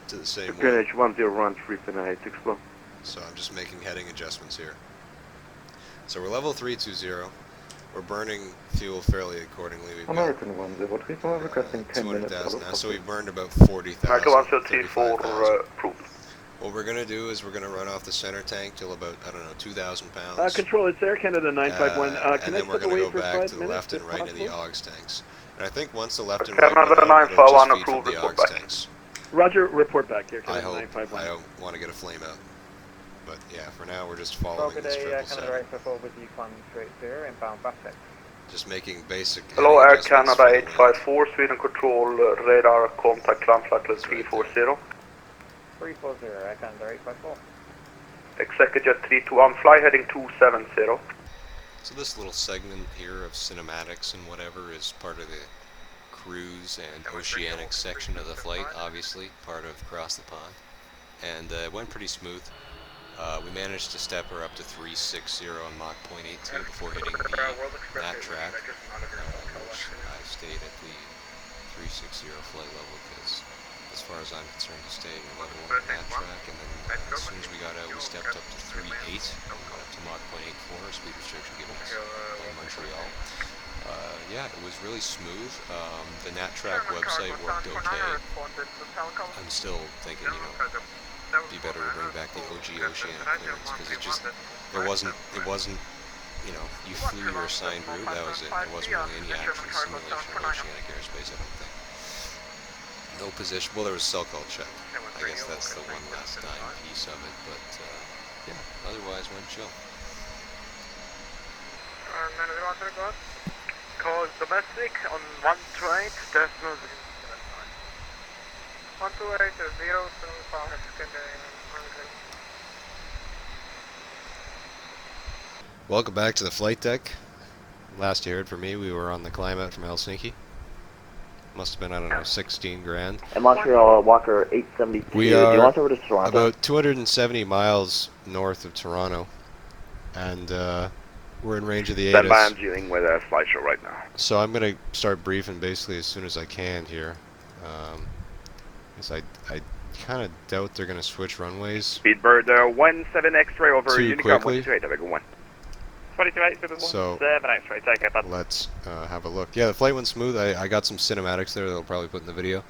to the same way. QNH 1013, Finnair 864. So I'm just making heading adjustments here. So we're level 320. We're burning fuel fairly accordingly. We've American 1034, requesting 10 minutes. 200,000 now, so we've burned about 40,000. American 1034 approved. What we're going to do is we're going to run off the center tank till about, I don't know, 2,000 pounds. Control, it's Air Canada 951. And then we're going to go back to the left and right in the AUX tanks. And I think once the left and right Canada run out, it'll just feed from approved, the report AUX back. tanks. Roger, report back, Air I Canada 951. hope, want to get a flame out. But yeah, for now we're just following Good this day, 777. Canada 844 with you climbing straight through, inbound Vatsim. Just making basic. Hello, heading Air adjustments Canada for the wind. 854, Sweden Control, radar contact climb flight level 340. 340, Air Canada 854. Executive 321, fly heading 270. So this little segment here of cinematics and whatever is part of the cruise and oceanic section of the flight, obviously, part of Across the Pond. And it went pretty smooth. We managed to step her up to 360 on Mach 0.82 before hitting that track, which I stayed at the 360 flight level because, as far as I'm concerned, you stay at level 1 on that track, and then as soon as we got out, we stepped up to 3.8, got up to Mach 0.84, speed restriction given us by Montreal. Yeah, it was really smooth. The NatTrack website worked okay. I'm still thinking, you know, it'd be better to bring back the OG oceanic clearance because it wasn't, you know, you flew your assigned route, that was it. There wasn't really any actual simulation of oceanic airspace, I don't think. No position, well, there was cell call check. I guess that's the one last time piece of it, but yeah, otherwise went chill. Call domestic on 128, decimal 128 075. Welcome back to the flight deck. Last you heard from me, we were on the climb out from Helsinki. Must have been, I don't know, 16 grand. In Montreal, Walker 872. We Do you are want over to Toronto? about 270 miles north of Toronto, and we're in range of the Stand by, ATIS. I'm dealing with a slideshow right now. So I'm going to start briefing basically as soon as I can here. Because I kind of doubt they're going to switch runways. Speedbird 17 X-ray over Too Unicom quickly. 128, have a good one. 22-8, So 7 X-ray, take it, bud. let's have a look. Yeah, the flight went smooth. I got some cinematics there that I'll probably put in the video.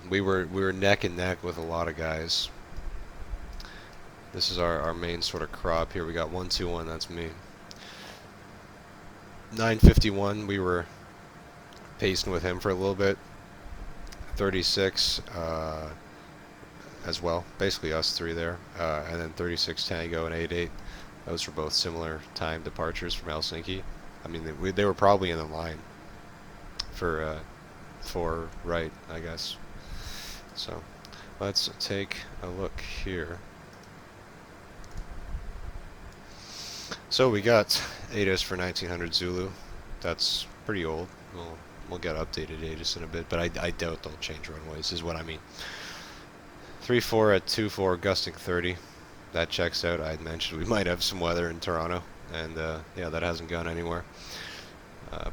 We were neck and neck with a lot of guys. This is our main sort of crop here. We got 121, that's me. 951, we were pacing with him for a little bit. 36 as well, basically us three there. And then 36 Tango and 88. Those were both similar time departures from Helsinki. I mean, they were probably in the line for right, I guess. So let's take a look here. So we got ATIS for 1900 Zulu. That's pretty old. We'll get updated ATIS in a bit, but I doubt they'll change runways, is what I mean. 3-4 at 2-4, gusting 30. That checks out. I had mentioned we might have some weather in Toronto, and yeah, that hasn't gone anywhere.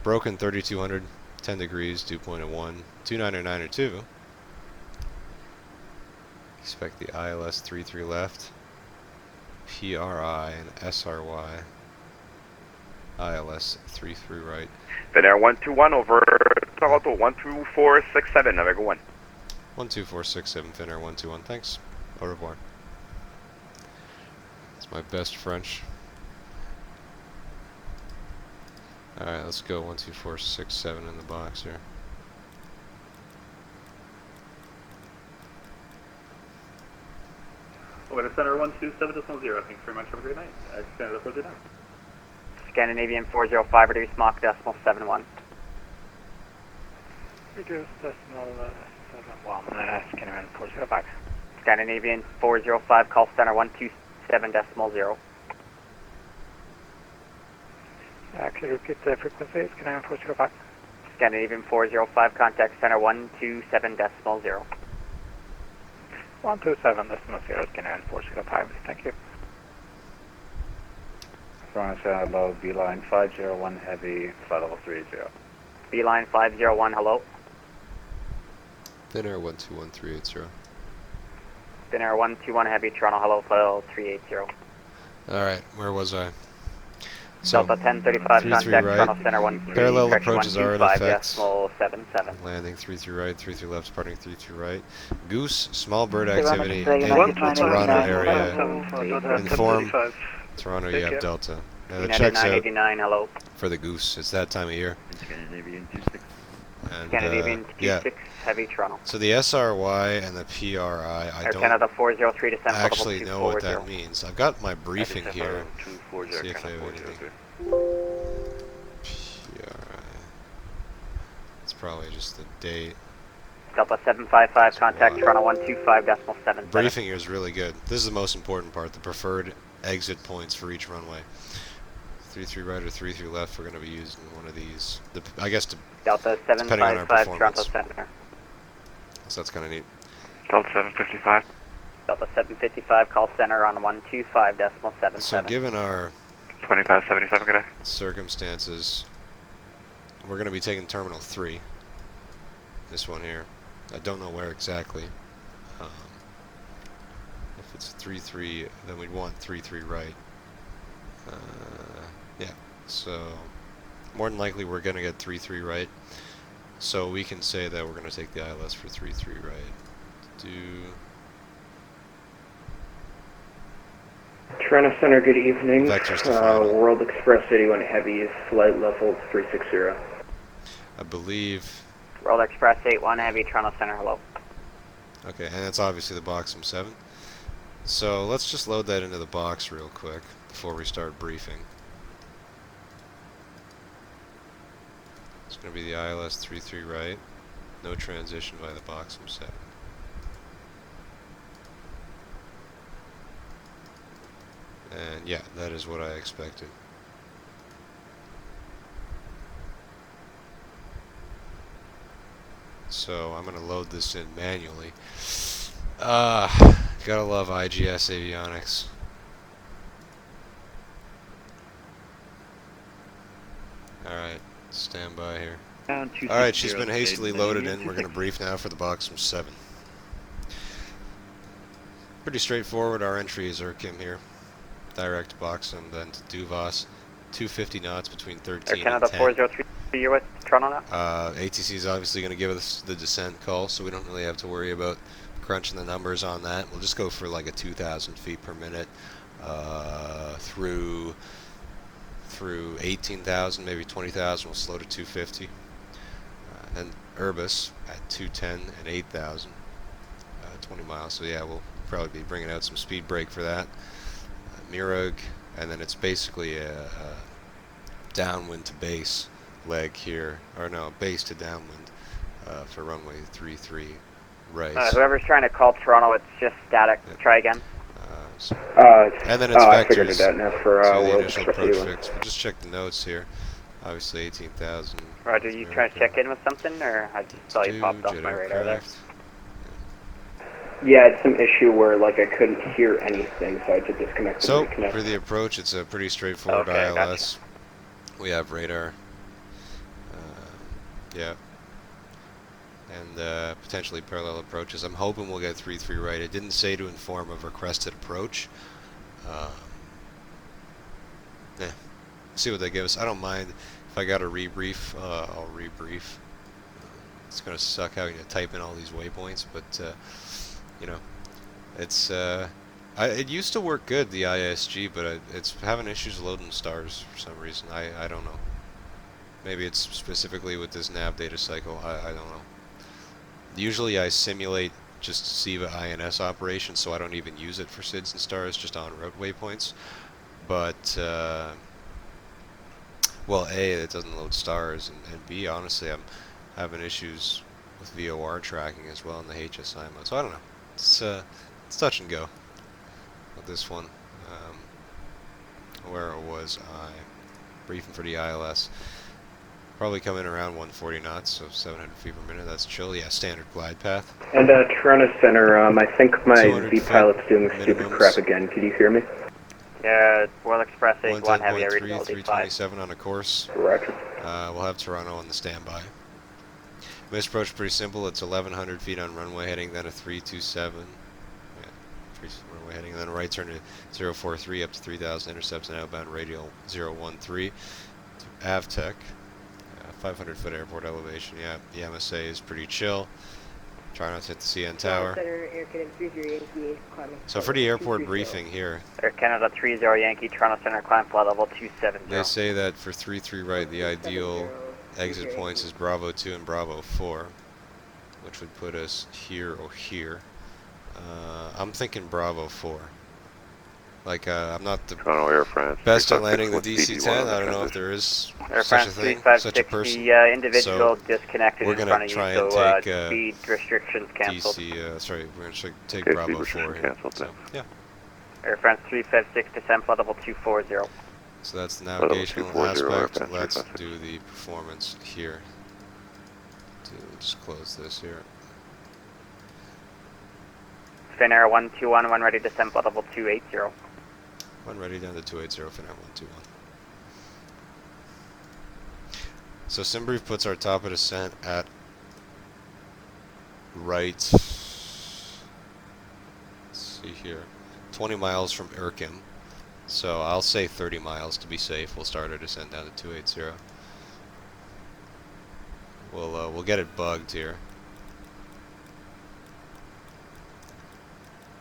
Broken 3200, 10 degrees, dew point at 1, 2992. Expect the ILS 33 left. PRI and SRY. ILS 33 right. Finnair 121 over Toronto 12467, have a good one. 12467, Finnair 121, thanks. Au revoir. That's my best French. Alright, let's go 12467 in the box here. Over to center 127.0. Thanks very much. Have a great night. Canada 49. Scandinavian 405, reduce Mach decimal 71. Reduce decimal 71, Scandinavian 405. Scandinavian 405, call center 127.0. Could you repeat the frequency? Scandinavian 405. Scandinavian 405, contact center 127.0. 127.0, Scandinavian 405, thank you. Toronto low, Beeline 501 heavy, flight level 30. Beeline 501, hello. Finnair 121380. Finnair 121 heavy, Toronto, hello, flight level 380. Alright, where was I? So, Delta 1035, 33 contact right. Toronto Center 13, Parallel correction approaches are in 125.77. Landing 33 right, 33 left, departing 33 right. Goose, small bird Hey, activity Ronald, in say the Toronto area. Inform Toronto you have Delta. Now the checks out 989, hello. for the Goose. It's that time of year. Scandinavian 26. And, Scandinavian 26, yeah. heavy Toronto. So the SRY and the PRI, I Air don't Canada 403 descent, actually know what that 240. means. I've got my briefing here. See if I have anything. probably just the date. Delta 755, contact Toronto 125.7. Briefing here is really good. This is the most important part, the preferred exit points for each runway. 33 right or 33 left, we're going to be using one of these. I guess Delta depending on our 755, Toronto performance. Center. So that's kind of neat. Delta 755. Delta 755, call center on 125.77. So given our 2577, good day. circumstances, we're going to be taking Terminal 3. This one here. I don't know where exactly. If it's 33, then we'd want 33 right. Yeah, so more than likely we're going to get 33 right. So we can say that we're going to take the ILS for 33 right. Toronto Center, good evening. Vectors World Express 81 Heavy is flight level 360. I believe. World Express 81 Heavy, Toronto Center, hello. Okay, and that's obviously the Boxum 7. So let's just load that into the box real quick before we start briefing. It's going to be the ILS 33 right. No transition by the Boxum 7. And yeah, that is what I expected. So I'm going to load this in manually. Gotta love IGS avionics. Alright, stand by here. Alright, she's been hastily loaded in. We're going to brief now for the Boxum 7. Pretty straightforward. Our entry is Urkim here. Direct Boxum, then to Duvas. 250 knots between 13 Air Canada and 10. 403, you're with Toronto now? ATC is obviously going to give us the descent call, so we don't really have to worry about crunching the numbers on that. We'll just go for like a 2,000 feet per minute through 18,000, maybe 20,000. We'll slow to 250. Then Urbis at 210 and 8,000, 20 miles. So yeah, we'll probably be bringing out some speed brake for that. Mirug, and then it's basically a downwind to base leg here, or no, base to downwind for runway 33 right. Whoever's trying to call Toronto, it's just static. Yep. Try again. And then it's I figured vectors it out now for to the World initial Express approach 81. fix. We'll just check the notes here. Obviously 18,000. Roger, you trying to check in with something, or I just saw you popped off my radar there? Yeah, it's some issue where like I couldn't hear anything, so I had to disconnect. So for the approach, it's a pretty straightforward ILS. Gotcha. We have radar. Yeah. And potentially parallel approaches. I'm hoping we'll get 33 right. It didn't say to inform of requested approach. Yeah. See what they give us. I don't mind if I got a rebrief. I'll rebrief. It's gonna suck having to type in all these waypoints, but you know, it's it used to work good, the ISG, but it's having issues loading stars for some reason. I don't know. Maybe it's specifically with this nav data cycle. I don't know. Usually I simulate just SIVA INS operations, so I don't even use it for SIDS and stars, just on route waypoints. But well, A, it doesn't load stars, and B, honestly, I'm having issues with VOR tracking as well in the HSI mode. So I don't know. It's touch and go with this one. Where was I? Briefing for the ILS. Probably coming around 140 knots, so 700 feet per minute. That's chill. Yeah, standard glide path. And Toronto Center, I think my V pilot's doing stupid crap again. Could you hear me? Yeah, World Express 81 Heavy, I read 327 on a course. Roger. We'll have Toronto on the standby. This approach is pretty simple. It's 1,100 feet on runway heading, then a 327. Yeah, runway heading, then a right turn to 043 up to 3,000, intercepts and outbound radial 013 to AvTech. 500 foot airport elevation. Yeah, the MSA is pretty chill. Try not to hit the CN tower. So for the airport briefing here, Air Canada 30 Yankee, Toronto Center, climb flight level 270. they say that for 33 right, the ideal exit points is Bravo 2 and Bravo 4, which would put us here or here. I'm thinking Bravo 4. Like, I'm not the Toronto Air France. best at landing the DC-10. I don't know if there is Air such a France thing, 356, such a person. the individual So disconnected we're in gonna front of you, try and so take speed restrictions canceled. sorry, we're gonna take Okay, Bravo speed 4 restriction here. canceled, So, yeah. Air France 356, descend flight level 240. So that's the Level navigational 240, Air aspect. France Let's 356. do the performance here. Just close this here. Finnair 121, when ready, descend flight level 280. One ready down to 280, Finnair 121. So Simbrief puts our top of descent at right, let's see here, 20 miles from Irkim. So I'll say 30 miles to be safe. We'll start our descent down to 280. We'll get it bugged here.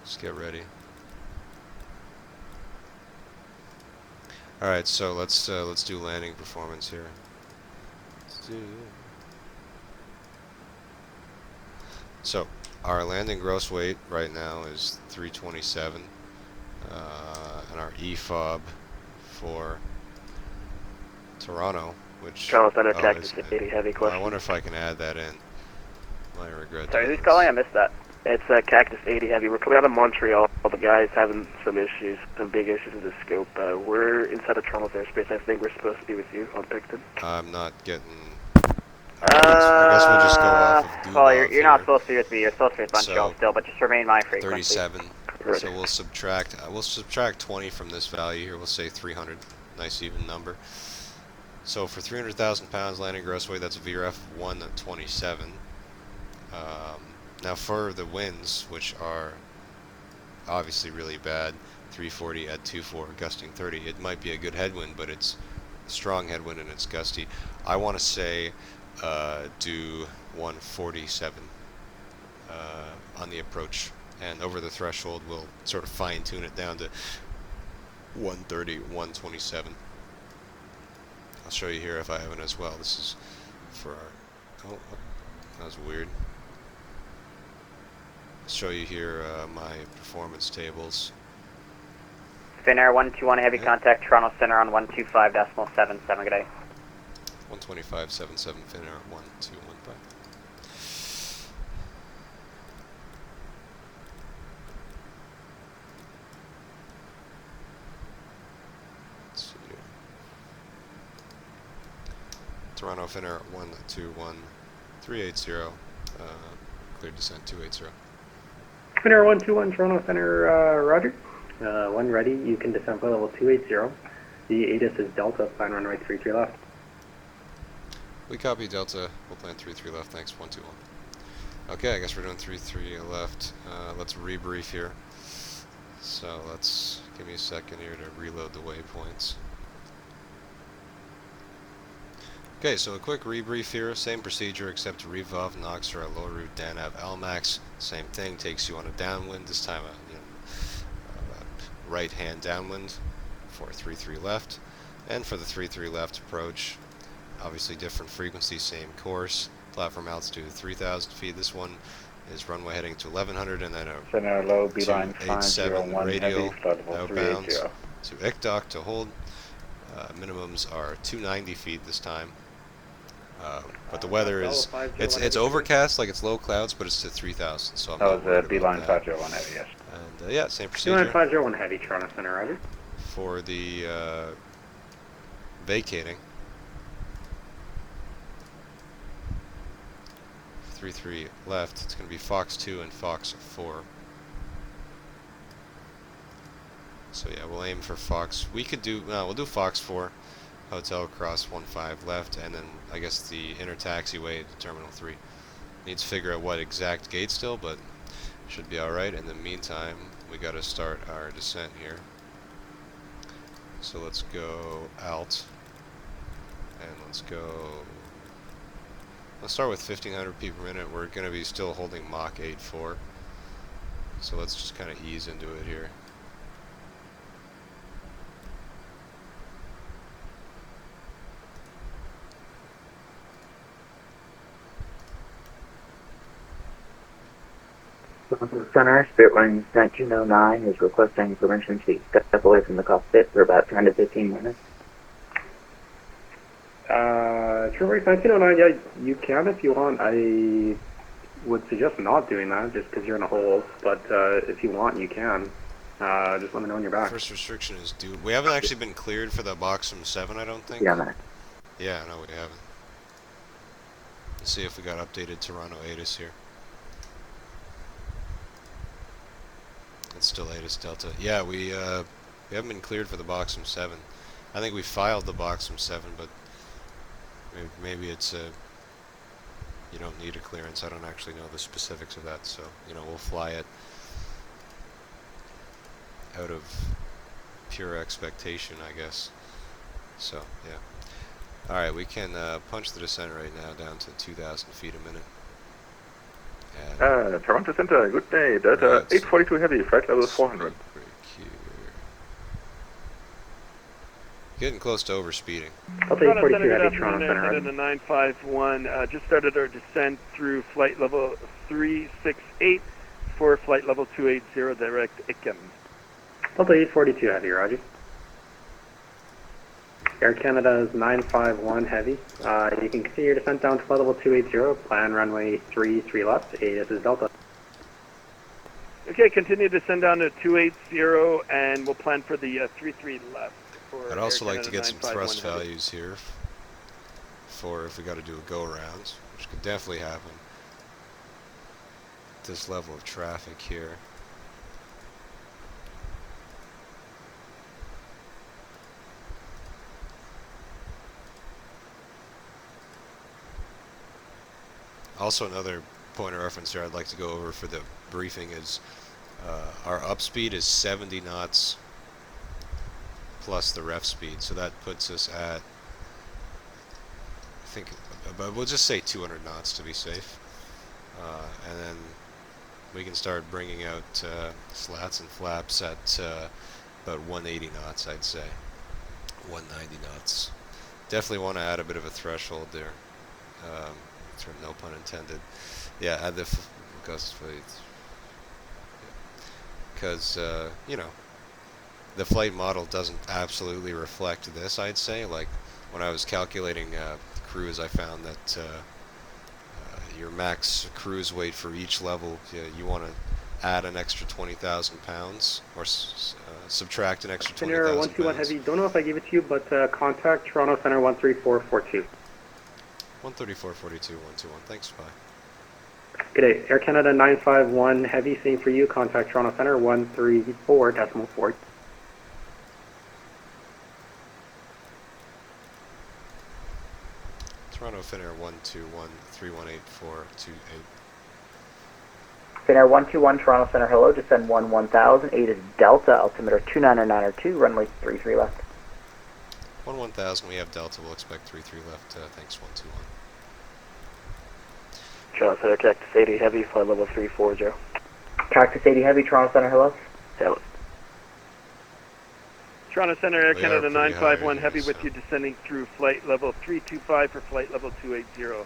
Just get ready. All right, so let's do landing performance here. So our landing gross weight right now is 327, and our EFOB for Toronto, which Toronto Center, Cactus 80 heavy I question. wonder if I can add that in. Might regret. Sorry, doing who's this. calling? I missed that. It's Cactus 80 heavy. We're coming out of Montreal. The guys having some issues, some big issues with the scope. We're inside of Toronto's airspace. I think we're supposed to be with you on Picton. I'm not getting. I guess we'll just go off of Google. Well, you're not supposed to be with me. You're supposed to be with Montreal So, still, but just remain my frequency. 37. So we'll subtract 20 from this value here. We'll say 300. Nice even number. So for 300,000 pounds landing gross weight, that's a VRF 127. Now for the winds, which are obviously really bad, 340 at 24, gusting 30. It might be a good headwind, but it's a strong headwind and it's gusty. I want to say do 147 on the approach, and over the threshold we'll sort of fine tune it down to 130, 127. I'll show you here if I have it as well. This is for our, oh, that was weird. I'll show you here my performance tables. Finnair 121, heavy contact, Toronto Center on 125.77, good day. 125.77, Finnair 1215. Let's see here. Toronto Finnair 121.380, cleared descent 280. Finnair 121, Toronto Center, roger. One ready, you can descend for level 280. The ATIS is Delta, plan runway 33 left. We copy Delta, we'll plan 33 left, thanks, 121. Okay, I guess we're doing 33 left. Let's rebrief here. So let's, give me a second here to reload the waypoints. Okay, so a quick rebrief here, same procedure except Revolve Knox or a low route Danav LMAX. Same thing, takes you on a downwind, this time a right hand downwind for 33 left. And for the 33 left approach, obviously different frequency, same course. Platform altitude 3,000 feet. This one is runway heading to 1100 and then a Center low, beeline 287 501 radial heavy, flight level outbound 380. to ICDOC to hold. Minimums are 290 feet this time. But the weather is, it's overcast, like it's low clouds, but it's to 3,000, so I'm not That worried was beeline about that. 501 heavy, yes. And yeah, same procedure. Beeline 501 heavy, Toronto Center, roger. For the vacating. 33 left, it's going to be Fox 2 and Fox 4. So yeah, we'll aim for Fox. We could do, no, we'll do Fox 4, Hotel Cross 15 left, and then I guess the inner taxiway to Terminal 3. Need to figure out what exact gate still, but should be alright. In the meantime, we got to start our descent here. So let's go out, and let's start with 1500 feet per minute. We're going to be still holding Mach 8.4, so let's just kind of ease into it here. Center, Spirit Line 1909 is requesting permission to step away from the cockpit for about 10 to 15 minutes. True 1909, yeah, you can if you want. I would suggest not doing that just because you're in a hole, but if you want, you can. Just let me know when you're back. First restriction is due. We haven't actually been cleared for the Boxum 7, I don't think. Yeah, man. Yeah, no, we haven't. Let's see if we got updated Toronto ATIS here. It's still ATIS Delta. Yeah, we haven't been cleared for the Boxum 7. I think we filed the Boxum 7, but maybe it's you don't need a clearance. I don't actually know the specifics of that, so you know we'll fly it out of pure expectation, I guess. So yeah. All right, we can punch the descent right now down to 2,000 feet a minute. Toronto Center, good day. Delta 842 Heavy, flight level 400. Getting close to overspeeding. Toronto Center, good afternoon, Air 951. Just started our descent through flight level 368 for flight level 280, direct ICAM. Delta 842 Heavy, roger. Air Canada's 951 Heavy. You can continue your descent down to flight level 280, plan runway 33 left, ATIS is Delta. Okay, continue to descend down to 280, and we'll plan for the 33 left. I'd also like to get some thrust values here for if we got to do a go-around, which could definitely happen. This level of traffic here. Also, another point of reference here I'd like to go over for the briefing is our upspeed is 70 knots plus the ref speed, so that puts us at, I think, we'll just say 200 knots to be safe, and then we can start bringing out slats and flaps at about 180 knots, I'd say, 190 knots. Definitely want to add a bit of a threshold there. Sort of no pun intended. Yeah, add the gust weights. Because, you know, the flight model doesn't absolutely reflect this, I'd say. Like, when I was calculating cruise, I found that your max cruise weight for each level, you want to add an extra 20,000 pounds, or subtract an extra 20,000 pounds. 121 Heavy, don't know if I gave it to you, but contact Toronto Center 13442. 13442, 121. Thanks, bye. Good day. Air Canada 951 Heavy, same for you. Contact Toronto Center 134.4. Toronto Finnair 121 318428. Finnair 121 Toronto Center, hello. Descend 1000. ATIS Delta, altimeter 29902, runway 33 left. 1000, we have Delta, we'll expect 33 left, thanks 121. Toronto Center, Cactus 80 Heavy, flight level 340. Cactus 80 Heavy, Toronto Center, hello. Hello. Toronto Center, Air They Canada are pretty 951 high, Heavy so. with you descending through flight level 325 for flight level 280,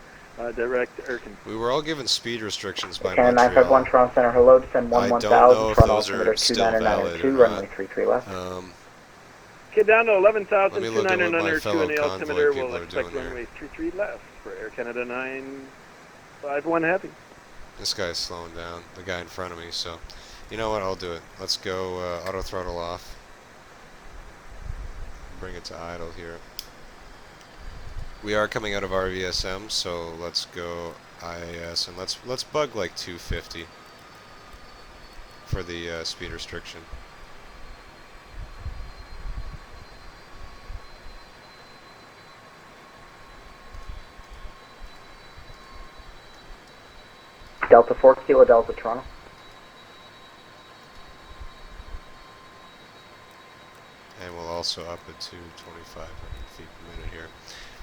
direct Erkin. We were all given speed restrictions by Canada Montreal. 951 Toronto Center, hello. Descend I don't 1000, know if Toronto those altimeter are still valid 29902, or runway not. 33 left. Get down to 11,000, Let me look at what my 29902 fellow and the convoy altimeter people will are expect doing runway 33 left for Air Canada 951 Heavy. This guy's slowing down, the guy in front of me, so you know what, I'll do it. Let's go auto throttle off. Bring it to idle here. We are coming out of RVSM, so let's go IAS and let's bug like 250 for the speed restriction. Delta 4 Kilo Delta Toronto. And we'll also up it to 2,500 feet per minute here.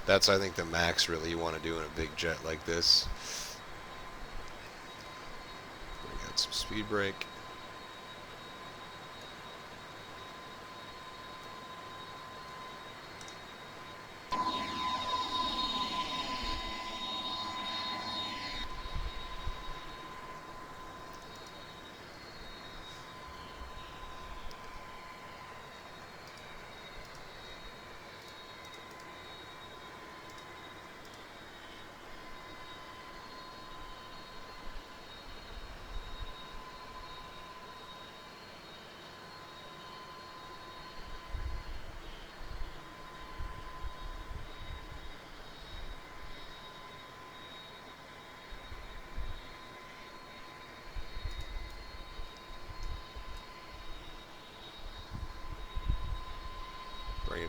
That's, I think, the max really you want to do in a big jet like this. We got some speed brake.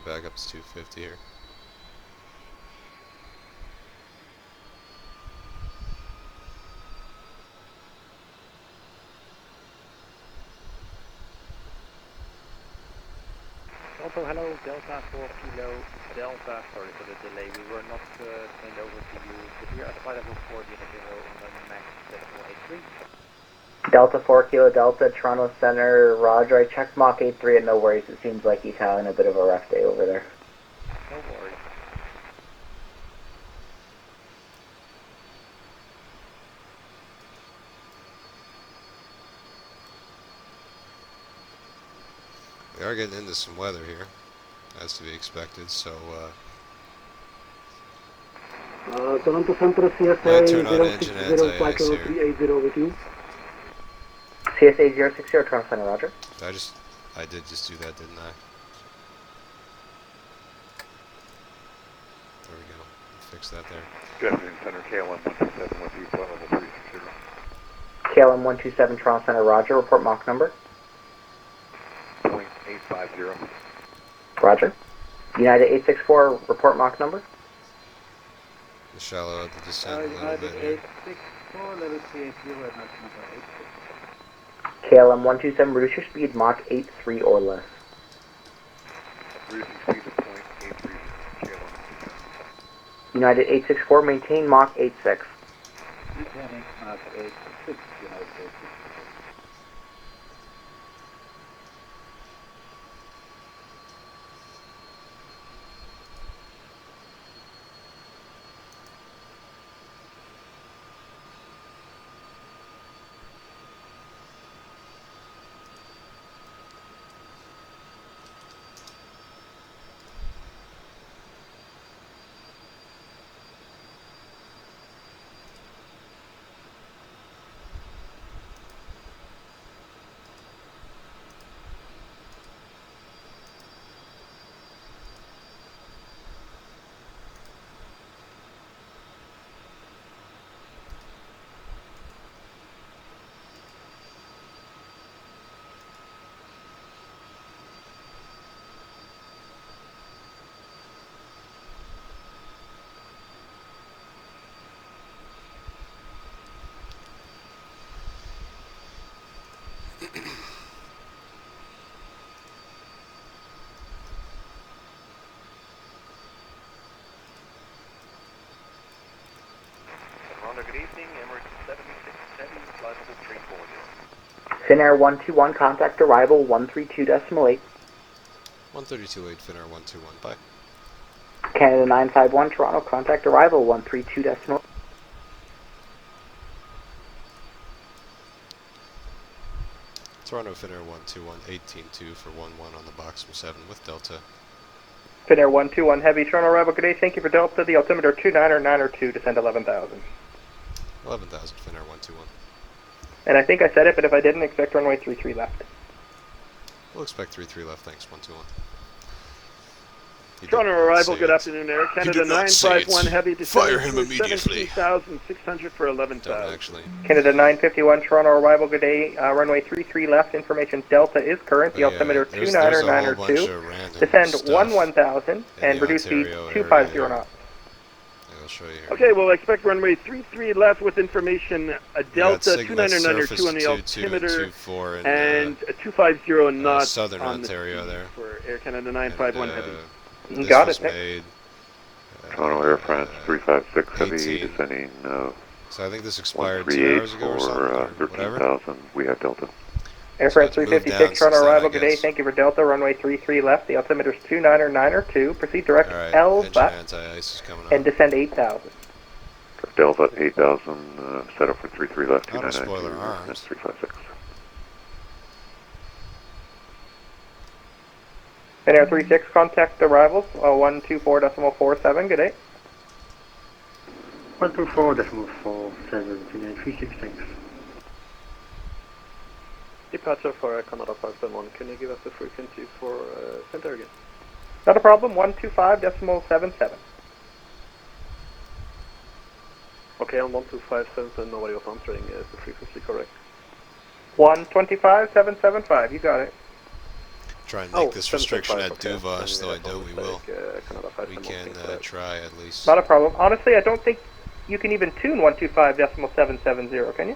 back up to 250 here. Also, hello, Delta 4 Kilo Delta. Sorry for the delay. We were not turned over to you. But we are at flight level 4, unit 0 on the max 7483. Delta 4 Kilo Delta, Toronto Center, Roger. I checked Mach 83 and no worries. It seems like he's having a bit of a rough day over there. No worries. We are getting into some weather here, as to be expected, so Toronto Central CSA 060 flight level 380 with you. CSA 060, Toronto Center, Roger. I did just do that, didn't I? There we go. Fix that there. Good afternoon, Center. KLM 127 with you, flight level 360. KLM 127, Toronto Center, Roger. Report Mach number. 0.850. Roger. United 864, report Mach number. The shallow at the descent a little bit here. 864, level 380 at Mach number 86. KLM 127, reduce your speed Mach 83 or less. Reducing speed to 0.830, KLM 127. United 864, maintain Mach 86. Maintaining Mach 86, United 864. Toronto, good evening. Emirates 767, flight level 340. Finnair 121, contact arrival 132.8. 132.8, Finnair 121, bye. Canada 951, Toronto, contact arrival 132.8. Toronto, Finnair 121, 18-2 for 11 on the box 7 with Delta. Finnair 121 Heavy, Toronto arrival, good day, thank you for Delta, the altimeter 29er 2, descend 11,000. 11,000, Finnair 121. And I think I said it, but if I didn't, expect runway 33 left. We'll expect 33 left, thanks, 121. Toronto arrival, good afternoon, Air Canada 951 Heavy, Fire descending him to immediately. 17,600 for 11,000. Don't actually. Canada 951, Toronto arrival, good day, runway 33 left, information Delta is current, the altimeter 29er 2, descend 11,000, and reduce speed 250 knots. I'll show you here. Okay, well, expect runway 33 left with information Delta 29er 2 on the altimeter and 250 knots Southern on Ontario the there. For Air Canada 951 Heavy. This Got was it, Nick. made, Toronto Air France 356 Heavy, descending so I think this expired 2 hours ago or something, or whatever. 13,000, we have Delta. Air France 356, Toronto arrival, good day, thank you for Delta, runway 33 left, the altimeter is 29er 2, proceed direct LVAT, and descend 8,000. For Delta 8,000, set up for 33 left, 2992, that's 356. And Air 36, contact arrivals, 124.47, good day. 124.47, Finnair 36, thanks. Departure for Canada 571, can you give us the frequency for center again? Not a problem, 125.77. Okay, on 1257, nobody was answering, is the frequency correct? 125.775, you got it. try and make this restriction at Duvas, though I doubt we will. We can try at least. Not a problem. Honestly, I don't think you can even tune 125.770, can you?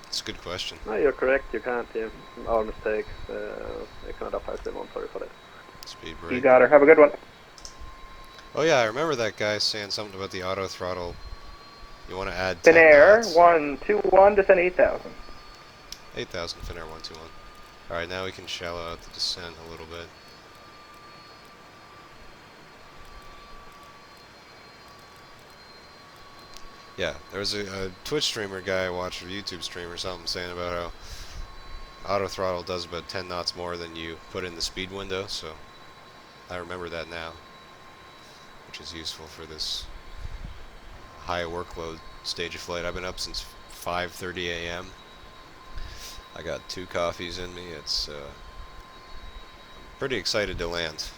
It's a good question. No, you're correct. You can't. Yeah. Our mistake. Canada 571. Sorry for that. Speed break. You got her. Have a good one. Oh yeah, I remember that guy saying something about the auto throttle. You want to add 10 Finnair knots. 121, descend 8,000. 8,000, Finnair 121. Alright, now we can shallow out the descent a little bit. Yeah, there was a Twitch streamer guy I watched, or YouTube stream or something, saying about how auto throttle does about 10 knots more than you put in the speed window, so I remember that now, which is useful for this high workload stage of flight. I've been up since 5:30 a.m. I got 2 coffees in me. It's I'm pretty excited to land.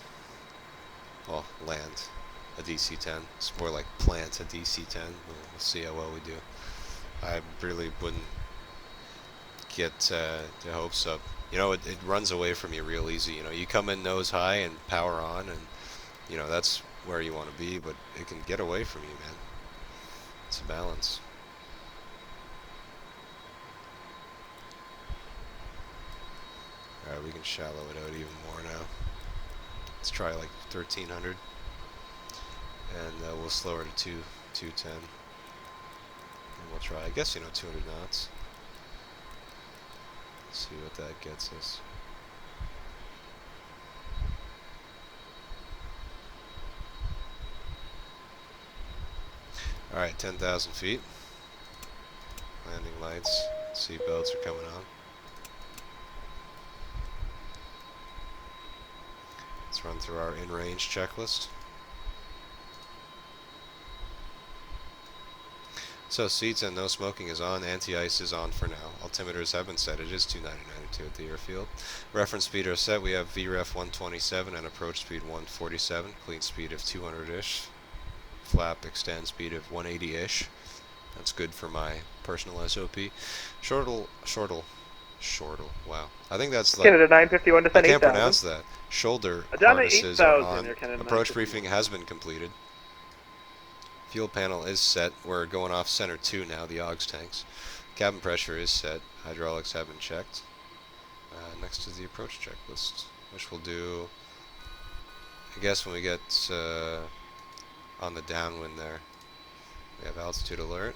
Well, land a DC-10. It's more like plant a DC-10. We'll see how well we do. I really wouldn't get the hopes up. You know, it runs away from you real easy. You know, you come in nose high and power on, and you know that's where you want to be. But it can get away from you, man. It's a balance. Alright, we can shallow it out even more now. Let's try like 1300. And we'll slow her to 210. And we'll try, I guess, 200 knots. See what that gets us. Alright, 10,000 feet. Landing lights. Seat belts are coming on. Let's run through our in-range checklist. So seats and no smoking is on, anti-ice is on for now. Altimeters have been set, it is 290.92 at the airfield. Reference speed are set, we have VREF 127 and approach speed 147, clean speed of 200-ish. Flap extend speed of 180-ish. That's good for my personal SOP. Shortle, wow. I think that's like, Canada 951 descend 8,000. I can't pronounce that. Shoulder harnesses are on. Approach briefing has been completed. Fuel panel is set. We're going off center 2 now, the AUX tanks. Cabin pressure is set. Hydraulics have been checked. Next is the approach checklist, which we'll do, I guess, when we get on the downwind there. We have altitude alert.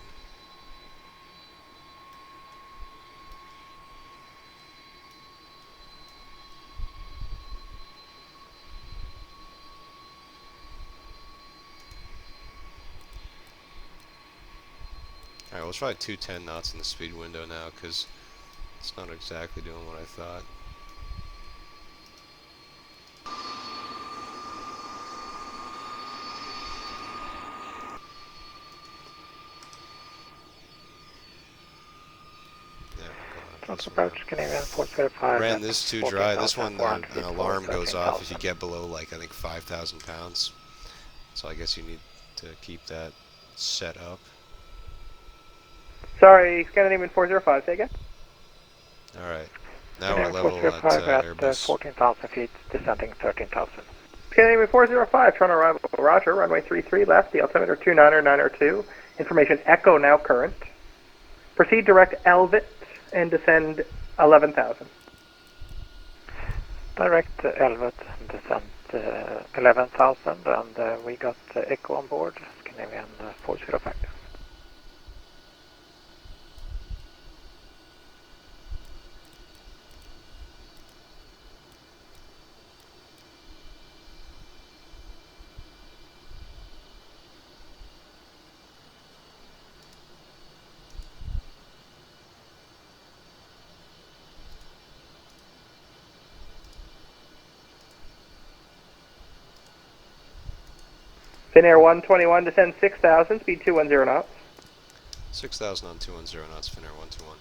Alright, we'll try 210 knots in the speed window now, because it's not exactly doing what I thought. Approach Canadian 435. Ran this too dry. This one, an alarm goes off if you get below, like, I think 5,000 pounds. So I guess you need to keep that set up. Sorry, Scandinavian 405, say again. Alright. Now we're level at Airbus. 14,000 feet, descending 13,000. Scandinavian 405, Toronto arrival, roger, runway 33 left, the altimeter 29902. Information echo now current. Proceed direct Elvit and descend 11,000. Direct Elvit, descend 11,000, and we got echo on board, Scandinavian 405. Finnair 121, descend 6,000, speed 210 knots. 6,000 on 210 knots, Finnair 121.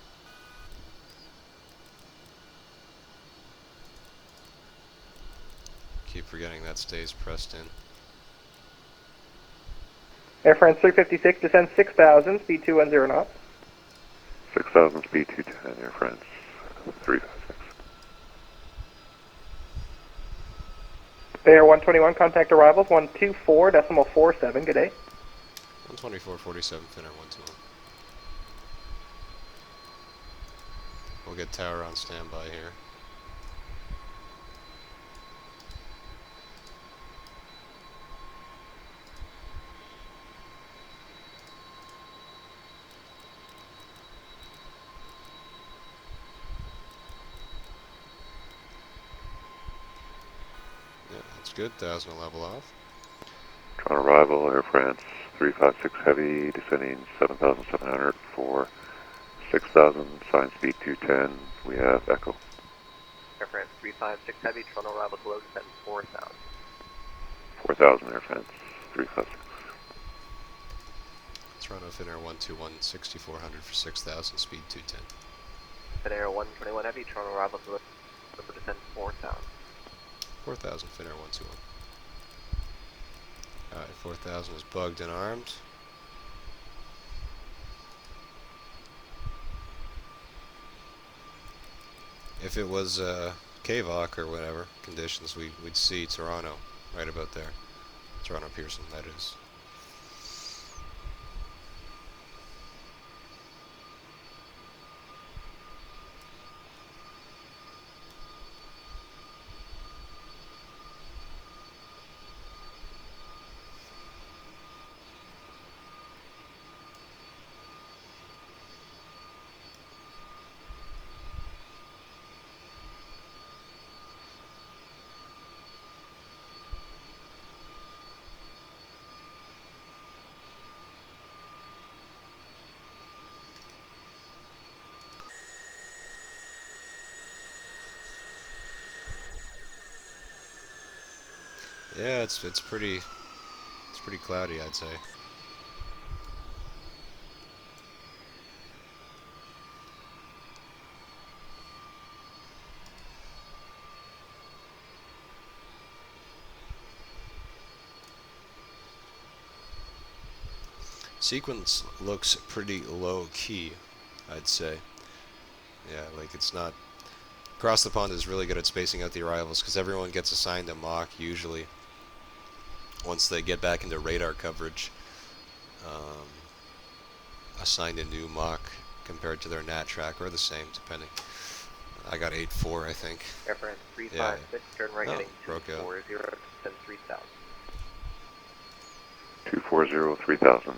Keep forgetting that stays pressed in. Air France 356, descend 6,000, speed 210 knots. 6,000, speed 210, Air France. 356. Finnair 121, contact arrivals 124.47. Good day. 124.47, Finnair 121. We'll get tower on standby here. Yeah, that's good. 1,000 will level off. Toronto arrival, Air France 356 heavy, descending 7,700 for 6,000, sign speed 210. We have Echo. Air France 356 heavy, Toronto arrival below descend 4,000. 4,000 Air France 356. Toronto Finnair 121, 6,400 for 6,000, speed 210. Finnair 121 heavy, Toronto arrival below descend 4,000. 4,000 Finnair 121. Alright, 4,000 is bugged and armed. If it was KVOC or whatever conditions, we'd see Toronto right about there. Toronto Pearson, that is. Yeah, it's pretty cloudy, I'd say. Sequence looks pretty low key, I'd say. Yeah, like it's not. Across the Pond is really good at spacing out the arrivals because everyone gets assigned a mock usually. Once they get back into radar coverage, assigned a new mock compared to their nat track, or the same, depending. I got 8.4, I think. Air France 356, turn right heading broke out. 240, descend 3,000. 240, 3,000. Air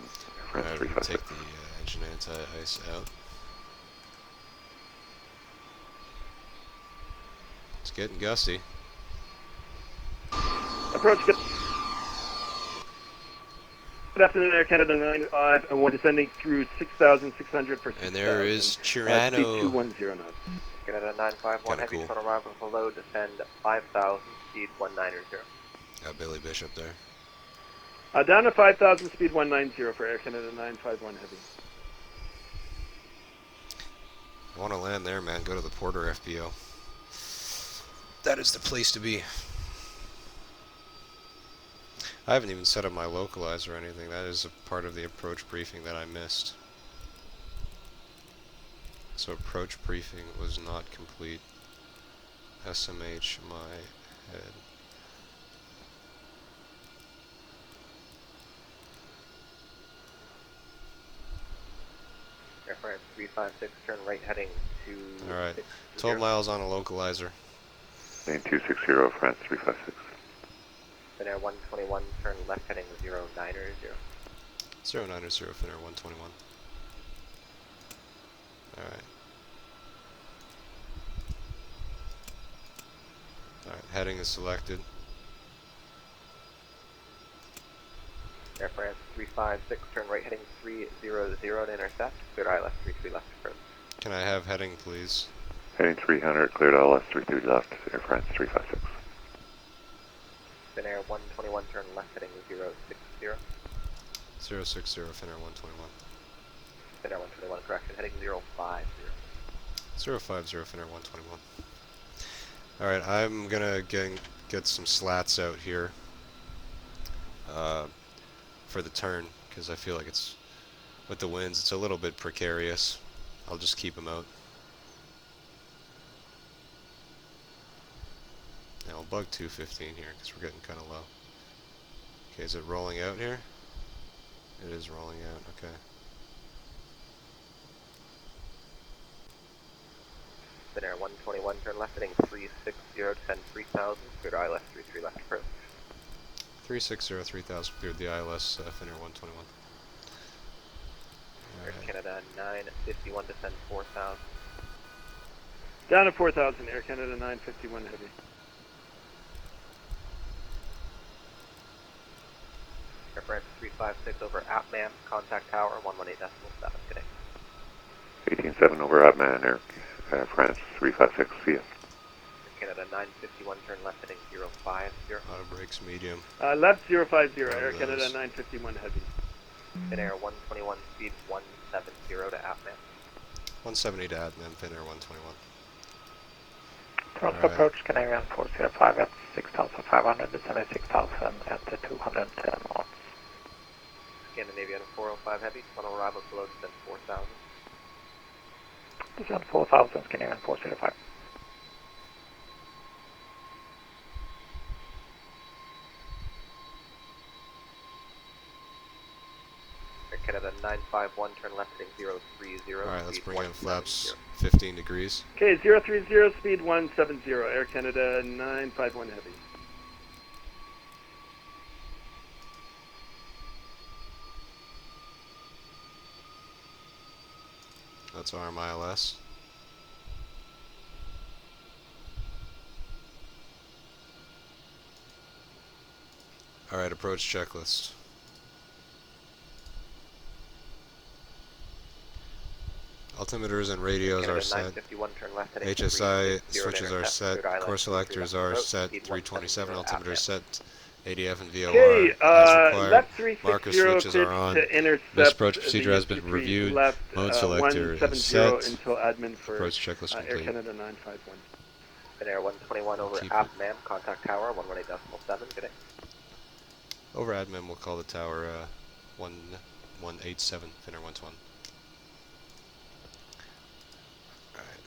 France Alright, 356. take the engine anti-ice out. It's getting gusty. Approach good. Good afternoon, Air Canada 95, and we're descending through 6,600 for 6,000. And there is Speed Chirano. 210 knots. Canada 951, heavy cool. Toronto arrival below, descend 5,000, speed 190. Got Billy Bishop there. Down to 5,000, speed 190 for Air Canada 951 heavy. I want to land there, man. Go to the Porter FBO. That is the place to be. I haven't even set up my localizer or anything. That is a part of the approach briefing that I missed. So approach briefing was not complete. SMH my head. Air France 356, turn right heading to... Alright, 12 miles on a localizer. Lane 260, France 356. Finnair 121, turn left heading 090. 090, Finnair 121. Alright. Alright, heading is selected. Air France 356, turn right heading 300 to intercept. Cleared ILS 33 left approach. Can I have heading, please? Heading 300, cleared LS 33 left, Air France 356. Finnair 121, turn left heading 060. 060, Finnair 121. Finnair 121, correction, heading 050. 050, Finnair 121. Alright, I'm gonna get some slats out here for the turn, because I feel like it's, with the winds, it's a little bit precarious. I'll just keep them out. Now we'll bug 215 here because we're getting kind of low. Okay, is it rolling out here? It is rolling out, okay. Finnair 121, turn left heading 360, descend 3000, clear ILS 33 left approach. 360, 3000, cleared the ILS, Finnair 121. Air Canada 951, descend 4000. Down to 4,000, Air Canada 951 heavy. Air France 356 over APMAM, contact tower 118.7, good day. 187 over Atman, Air France 356, see ya. Air Canada 951, turn left heading 050. Auto brakes medium. Left 050, Air Canada 951 heavy. Finnair 121, speed 170 to APMAM. 170 to Admin, Finnair 121. Toronto approach Canadian 405 at 6,500 to 76,000 at the 210 knots. Scandinavian 405 heavy, final arrival below descent 4000. Descent 4,000, Canadian 405. Air Canada 951, turn left heading 030. Alright, let's bring in flaps 15 degrees. Okay, 030, speed 170, Air Canada 951 heavy. That's arm ILS. Alright, approach checklist. Altimeters and radios are set. HSI switches are set. Core selectors are set. 327 altimeters set. ADF and VOR Okay, as required. left 360 Marker switches are on. to intercept This approach procedure the has been reviewed. left, Mode selector is 170 set. until admin for Approach checklist Air complete. Canada 951. Finnair 121 over APMAM, contact tower 118.7, good day. Over admin, we'll call the tower 1187, Finnair 121. Alright.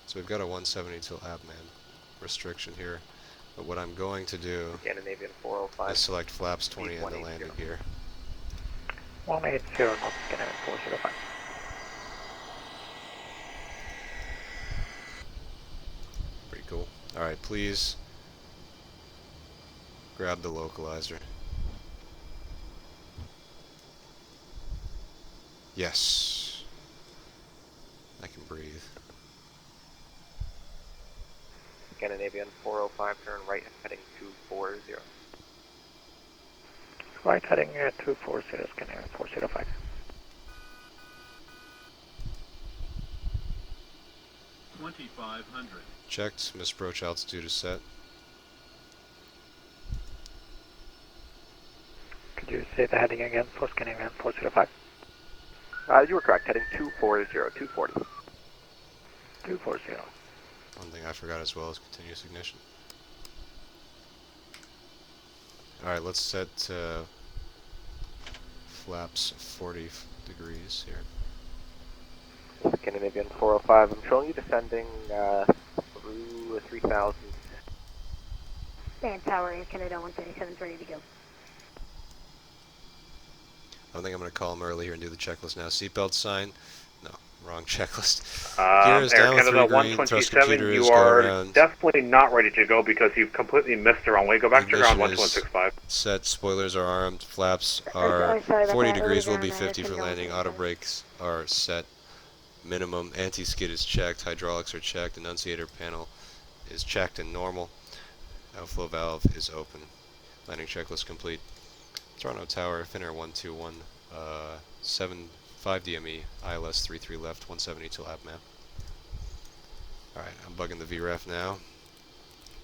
So we've got a 170 till admin restriction here. But what I'm going to do Scandinavian 405 is select flaps 20 in the landing gear. 180 knots, Canadian 405. Pretty cool. Alright, please grab the localizer. Yes. I can breathe. Scandinavian 405, turn right heading 240. Right heading 240, Canadian 405. Checked. Misapproach altitude is set. Could you say the heading again for Canadian 405? You were correct, heading 240, 240. 240. One thing I forgot as well is continuous ignition. Alright, let's set flaps 40 degrees here. Scandinavian 405, I'm showing you descending through 3000. Stand tower, Air Canada 127 is ready to go. I don't think I'm going to call him early here and do the checklist now. Seatbelt sign. No, wrong checklist. Air Gear is down with Canada 3 green. Thrust 127, computer you is going are around. definitely not ready to go because you've completely missed the runway. Go back to ground Ignition is 1165. set. Spoilers are armed. Flaps are 40 degrees. Will be 50 for landing. Auto brakes are set. Minimum. Anti-skid is checked. Hydraulics are checked. Annunciator panel is checked and normal. Outflow valve is open. Landing checklist complete. Toronto Tower, Finnair 121, 75 DME, ILS 33 left, 170 till APMAM. Alright, I'm bugging the VREF now.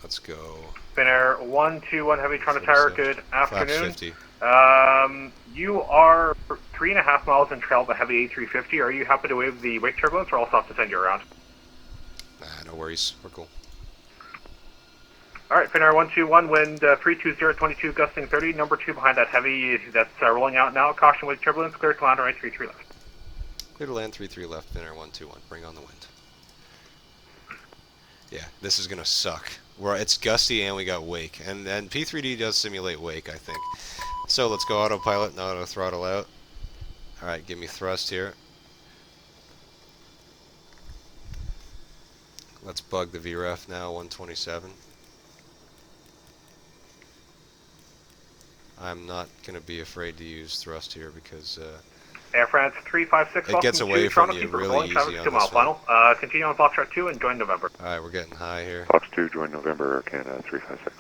Let's go. Finnair 121 Heavy Toronto Tower, good afternoon. 50. You are 3.5 miles in trail of a heavy A350. Are you happy to waive the wake turbulence or I'll stop to send you around? Nah, no worries. We're cool. Alright, Finnair 121, wind 32022, gusting 30, number 2 behind that heavy that's rolling out now. Caution with turbulence, clear to land right 33 left. Clear to land 33 left, Finnair 121. Bring on the wind. Yeah, this is gonna suck. It's gusty and we got wake, and P3D does simulate wake, I think. So let's go autopilot and auto throttle out. All right, give me thrust here. Let's bug the VREF now, 127. I'm not gonna be afraid to use thrust here because Air France 356, it gets away from you really easy on this one. Final. Continue on Foxtrot 2 and join November. Alright, we're getting high here. Fox 2, join November, Canada 356.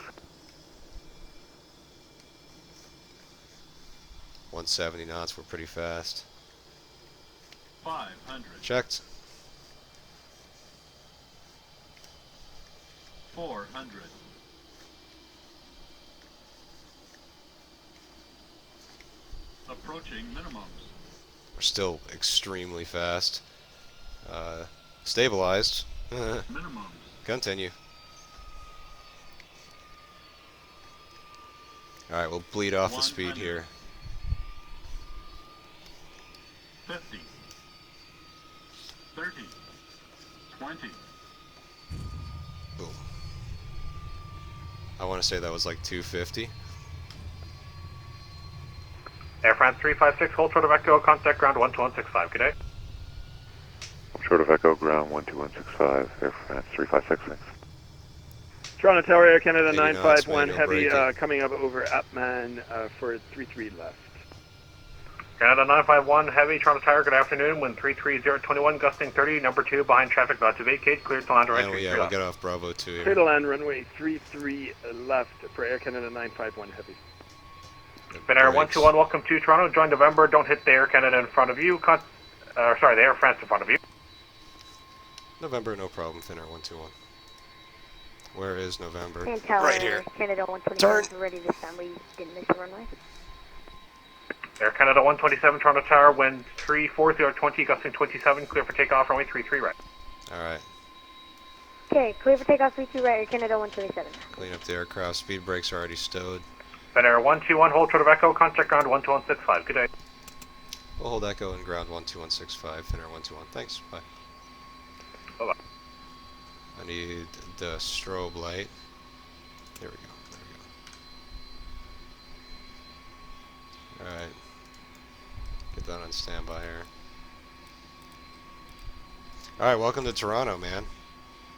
170 knots, we're pretty fast. 500. Checked. 400. Approaching minimums. We're still extremely fast. Stabilized. Minimums. Continue. Alright, we'll bleed off the speed here. 50. 30. 20. Boom. I want to say that was like 250. Air France 356, hold short of Echo, contact ground 12165, good day. Short of Echo, ground 12165, Air France 356. Toronto Tower, Air Canada 80 knots, 951, manual heavy braking. coming up over Upman for 33 left. Canada 951, heavy, Toronto Tower, good afternoon, wind 33021, gusting 30, number 2, behind traffic, about to vacate, clear to land right And 33 we'll left. get off Bravo 2 here. Clear to land runway 33 left for Air Canada 951, heavy. Finnair 121, welcome to Toronto, join November, don't hit the Air Canada in front of you, sorry, the Air France in front of you. November, no problem, Finnair 121. Where is November? Right here. Canada 127, ready this time, we didn't miss the runway. Air Canada 127, Toronto Tower, wind 34020, gusting 27, clear for takeoff, runway 33 right. Alright, Okay, clear for takeoff 32 right, Air Canada 127. clean up the aircraft, speed brakes are already stowed. Finnair 121, hold short of Echo, contact ground 12165, good day. We'll hold Echo and ground 12165, Finnair 121, thanks, bye. Bye-bye. I need the strobe light. There we go, Alright. Get that on standby here. Alright, welcome to Toronto, man.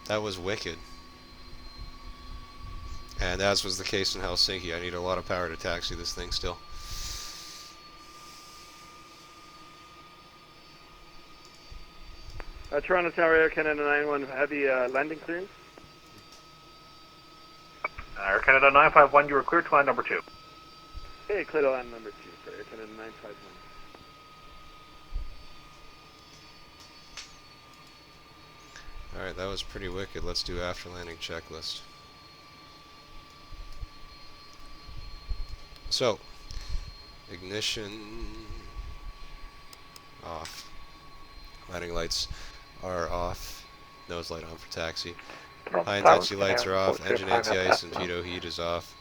That was wicked. And as was the case in Helsinki, I need a lot of power to taxi this thing still. Toronto Tower, Air Canada 91, heavy landing clearance. Air Canada 951, you were clear to land number 2. Hey, clear to land number 2 for Air Canada 951. Alright, that was pretty wicked. Let's do after landing checklist. So, ignition off. Landing lights are off. Nose light on for taxi. High intensity lights are off. Engine anti-ice and pitot heat is off.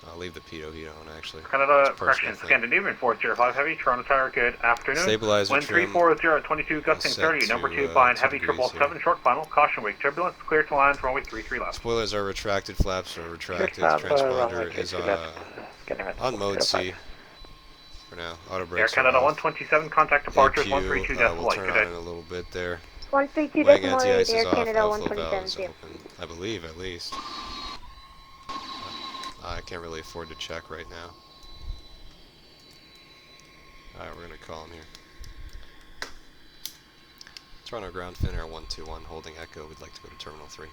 I'll leave the pitot heat on actually. Canada, It's a personal correction, thing. Scandinavian 405 heavy, Toronto Tower, good afternoon. Stabilizer Wind trim 34022, gusting set 30, number to, 2, behind 2 heavy degrees 777, short final, caution wake turbulence, clear to land, runway 33 left. Spoilers are retracted, flaps are retracted, transponder is on mode C for now. Auto Air brakes Canada are off. 127, contact departures APU, 132 decimal we'll 8, turn good on day. in a little bit there. 132 Wing decimal 8, anti-ice is Air off, Canada outflow 127, valve is see ya. open. I believe at least. I can't really afford to check right now. Alright, we're gonna call him here. Toronto ground, Finnair 121, holding Echo. We'd like to go to Terminal 3.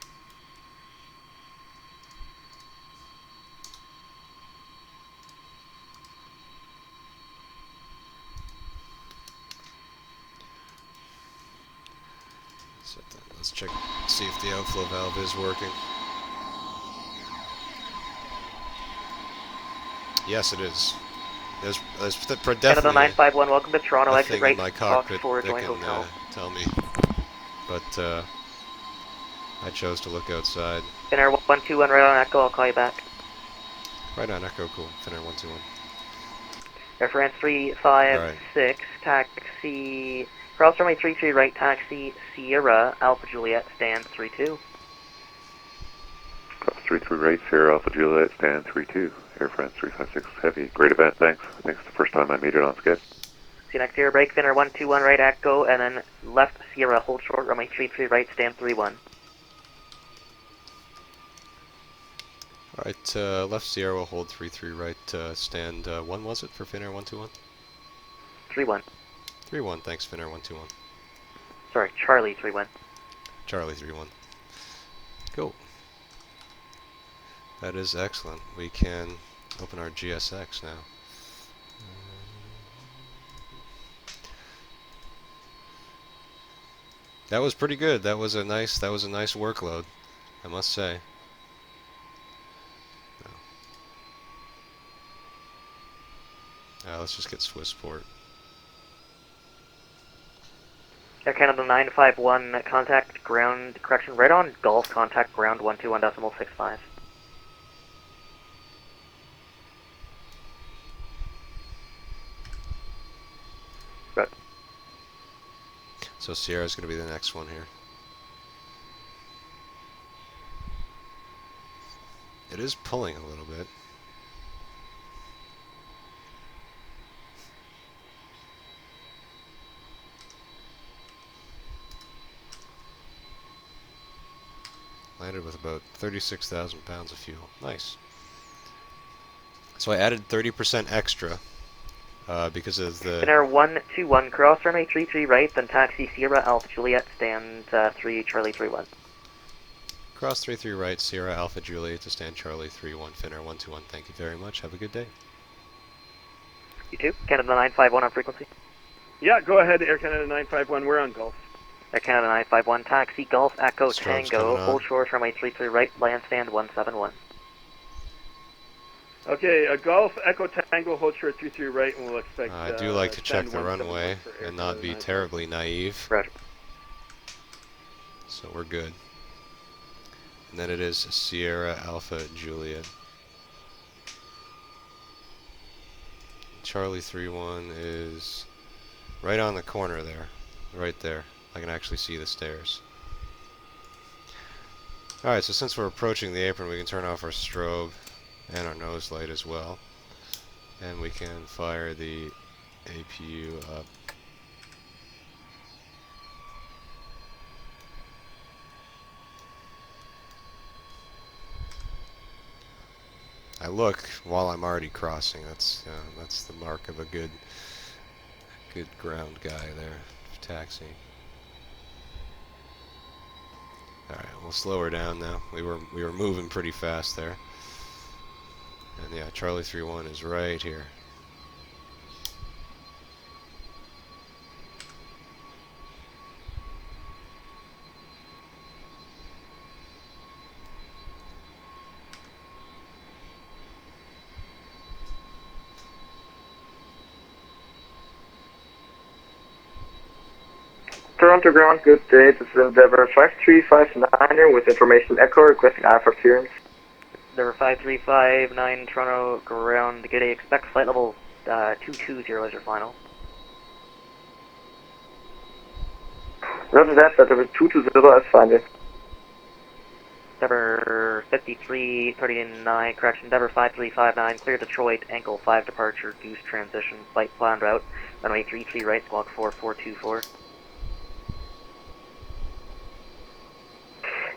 Set that. Let's check, see if the outflow valve is working. Yes, it is. There's definitely Canada 951, welcome to Toronto, a exit thing right, in my box cockpit 4, that join can hotel. tell me. But I chose to look outside. Finnair 121 right on Echo, I'll call you back. Right on Echo, cool. Finnair 121. Air France 356, taxi, cross runway 33 right, taxi Sierra, Alpha Juliet, stand 32. Cross 33 right, Sierra Alpha Juliet, stand 32. Air France 356 Heavy. Great event, thanks. I think it's the first time I made it on skid. See you next year, break, Finnair 121 right, Echo, and then left Sierra, hold short, runway 33 right, stand 31. Alright, left Sierra will hold 33 right, stand 1 was it for Finnair 121? 31. 31, thanks Finnair 121. Sorry, Charlie 31. Charlie 31. Cool. That is excellent. We can open our GSX now. That was pretty good. That was a nice workload, I must say. Let's just get Swissport. Air Canada 951, contact ground, correction, right on Gulf, contact ground 121.65. Good. So Sierra's going to be the next one here. It is pulling a little bit. Landed with about 36,000 pounds of fuel. Nice. So I added 30% extra because of the... Finnair 121, cross runway 33 right, then taxi Sierra Alpha Juliet, stand 3 Charlie 31. Cross 33 right, Sierra Alpha Juliet to stand Charlie 31, Finnair 121. Thank you very much. Have a good day. You too. Canada 951 on frequency. Yeah, go ahead, Air Canada 951. We're on Gulf. Air Canada 951, taxi Gulf Echo Strobe's Tango, coming on. hold shore runway 33 right, land stand 171. Okay, Gulf Echo Tango, hold short 33 right, and we'll expect. I do like to check stand the 171 runway for Air and not Canada be 951. terribly naive. Roger. So we're good. And then it is Sierra Alpha Juliet. Charlie 31 is right on the corner there. Right there. I can actually see the stairs. Alright, so since we're approaching the apron, we can turn off our strobe and our nose light as well. And we can fire the APU up. I look while I'm already crossing. That's the mark of a good ground guy there, taxi. All right, we'll slow her down now. We were moving pretty fast there. And yeah, Charlie 31 is right here. Toronto ground, good day. This is Endeavour 5359er with information echo requesting Alpha clearance. Endeavour 5359 Toronto ground, good day. Expect flight level 220 as your final. Roger that, Endeavour 220 as fine. Endeavour 5339, correction, Endeavour 5359, clear Detroit, ankle 5 departure, goose transition, flight plan route, runway 33 right, squawk 4424.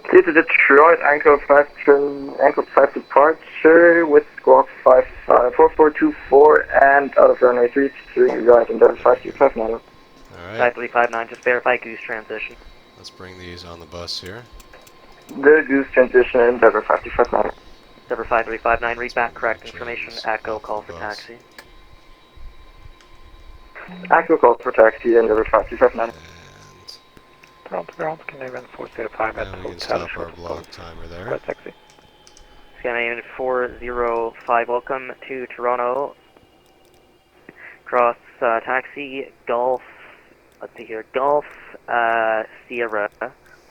Clear to Detroit, ankle 5 departure with squawk 4424 and out of runway 33 right, Endeavour 5359. All right. 5359, just verify goose transition. Let's bring these on the bus here. The goose transition Endeavour 5359. Endeavour 5359, read back correct information, echo, call for taxi. Echo call for taxi, Endeavour 5359. Toronto ground, Canadian 405 at Now we can hotel, stop our block timer there. Red taxi. Canadian 405, welcome to Toronto. Cross taxi, Gulf, let's see here, Gulf, Sierra,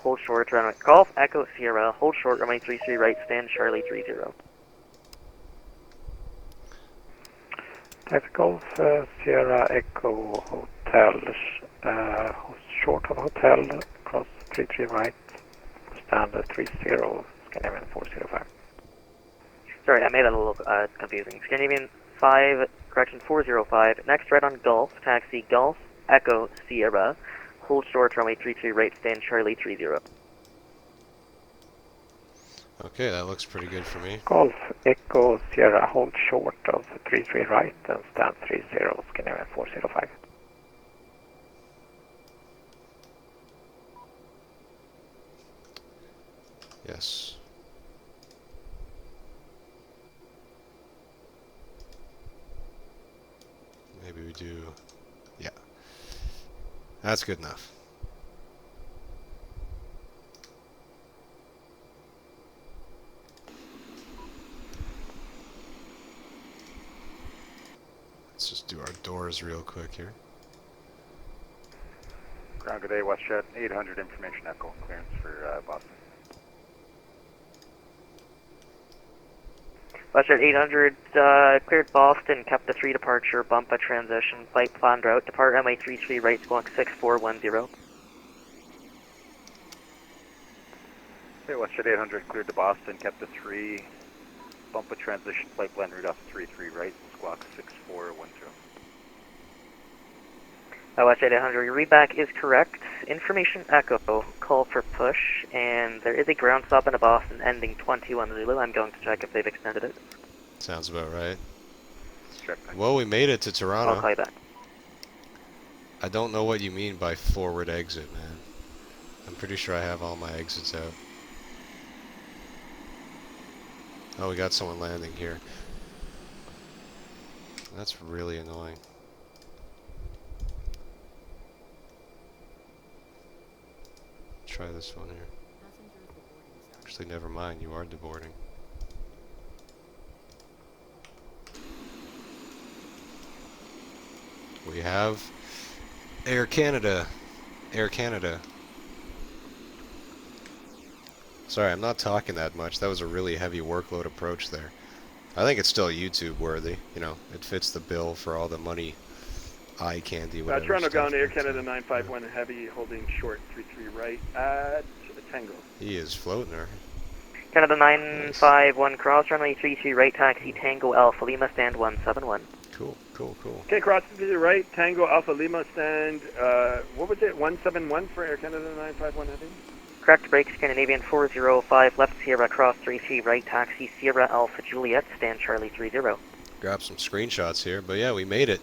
hold short, runway, Golf, Echo, Sierra, hold short, runway 33 right, stand Charlie 30. Taxi Golf, Sierra, Echo, Hotel, short of Hotel, cross 33 right, stand 30, Scandinavian 405. Sorry, I made that a little confusing. Scandinavian 5, correction 405, next right on Golf, taxi Golf, Echo, Sierra, hold short, runway 33 right, stand Charlie 30. Okay, that looks pretty good for me. Golf, Echo, Sierra, hold short of 33 right and stand 30, Scandinavian 405. Yes. Maybe we do... Yeah. That's good enough. Let's just do our doors real quick here. Ground, good day, WestJet 800, information echo, clearance for Boston. WestJet 800, cleared Boston, kept the 3 departure, bump a transition, flight planned route, depart runway 33 right, squawk 6410. Okay, WestJet 800, cleared to Boston, kept the 3, bump a transition, flight plan route off 33 right, squawk 6410. WestJet 800, your readback is correct. Information echo, call for push, and there is a ground stop in Boston ending 21 Zulu. I'm going to check if they've extended it. Sounds about right. Check. Well, we made it to Toronto. I'll call you back. I don't know what you mean by forward exit, man. I'm pretty sure I have all my exits out. Oh, we got someone landing here. That's really annoying. Try this one here. Actually, never mind. You are deboarding. We have Air Canada. Air Canada. Sorry, I'm not talking that much. That was a really heavy workload approach there. I think it's still YouTube worthy. You know, it fits the bill for all the money, eye candy, whatever. Toronto stuff. ground, Air Canada 951 heavy, holding short 33 right at Tango. He is floating there. Canada 951 cross runway 33 right, taxi Tango Alpha Lima, stand 171. Cool, cool, cool. Okay, cross to the right, Tango Alpha Lima, stand, what was it, 171 for Air Canada 951 heavy? Correct, brake, Scandinavian 405, left Sierra, cross 33 right, taxi Sierra Alpha Juliet, stand Charlie 30. Grab some screenshots here, but yeah, we made it.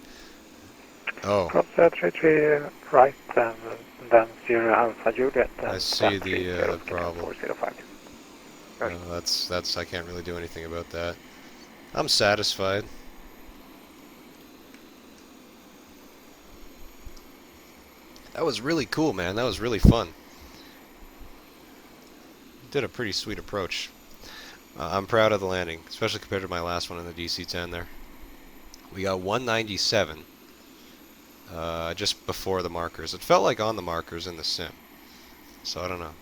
Oh. Cross 33 right and then Sierra Alpha Juliet. I see the problem. 405. That's I can't really do anything about that. I'm satisfied. That was really cool, man. That was really fun. Did a pretty sweet approach. I'm proud of the landing, especially compared to my last one in the DC-10 there. We got 197 just before the markers. It felt like on the markers in the sim. So I don't know.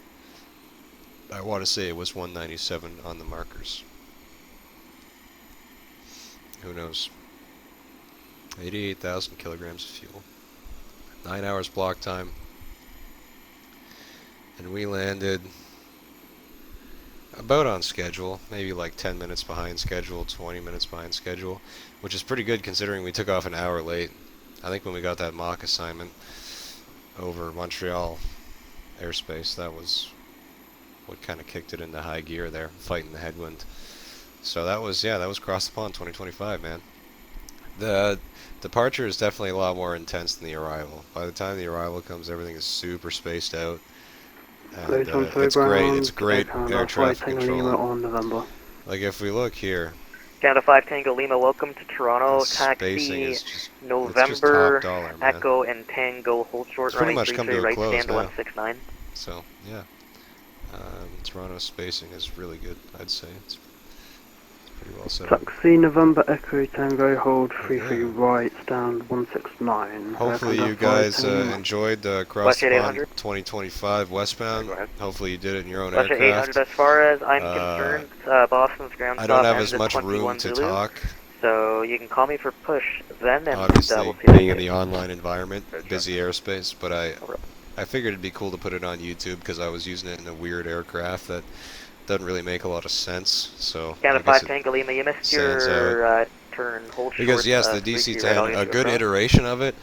I want to say it was 197 on the markers. Who knows? 88,000 kilograms of fuel. 9 hours block time. And we landed about on schedule, maybe like 10 minutes behind schedule, 20 minutes behind schedule, which is pretty good considering we took off an hour late. I think when we got that mock assignment over Montreal airspace, that was what kind of kicked it into high gear there, fighting the headwind. So that was, yeah, that was Cross the Pond 2025, man. The departure is definitely a lot more intense than the arrival. By the time the arrival comes, everything is super spaced out. And, it's great. It's great air traffic control. On November. Like if we look here, Canada 5 Tango Lima, welcome to Toronto. Taxi November, dollar, Echo, and Tango. Hold short pretty runway much come 33 to a right, close stand now. 169. So yeah, Toronto's spacing is really good. I'd say it's pretty well set up. Taxi November Echo Tango hold 33 right, stand 169. Hopefully you guys enjoyed Cross the Pond 2025 Westbound. Hopefully you did it in your own Budget aircraft. 800, as far as I'm concerned, Boston's ground I stop don't have ends as at much room 21 to Zulu, talk. so you can call me for push then, and Obviously, we'll see being in the online environment, busy airspace, but I figured it'd be cool to put it on YouTube because I was using it in a weird aircraft that doesn't really make a lot of sense. So Canada I guess 5 Tango Lima, you missed stands your turn, hold because short, yes, the 33 right, I'll DC-10, get a you good across. iteration of it.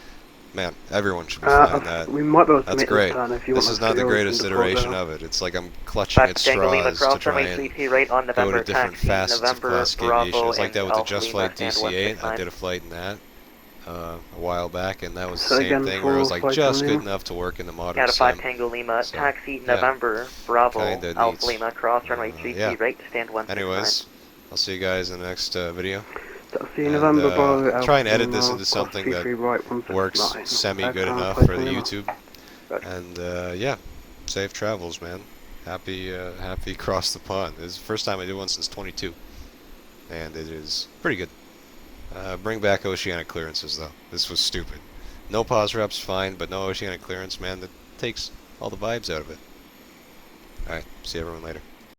Man, everyone should be flying that. We might be able to That's make great. this turn if you This want is us not to the go greatest and deport iteration there. of it. It's like I'm clutching at Tango Lima, straws to cross try runway and 33 right on go to November, different taxi facets of November, classic Bravo, aviation. It was like and that with the Alpha Just Lima, Flight stand DC-8. 169. I did a flight in that a while back, and that was So the same again, thing where it was like full just flight good Lima. enough to work in the modern Canada sim. 5 Tango Lima, So, taxi yeah, November, Bravo, kinda Alpha neat. Lima, cross runway 33 Yeah. right, stand 169. Anyways, I'll see you guys in the next video. Taxi And, November Bravo, I'll try and Alpha edit this Lima, into cross something 33 that right, 169. works semi-good Canada enough 5 for the Lima. YouTube. And yeah, safe travels, man. Happy cross the pond. This is the first time I did one since 22, and it is pretty good. Bring back oceanic clearances though. This was stupid. No pause reps, fine, but no oceanic clearance, man. That takes all the vibes out of it. All right, see everyone later.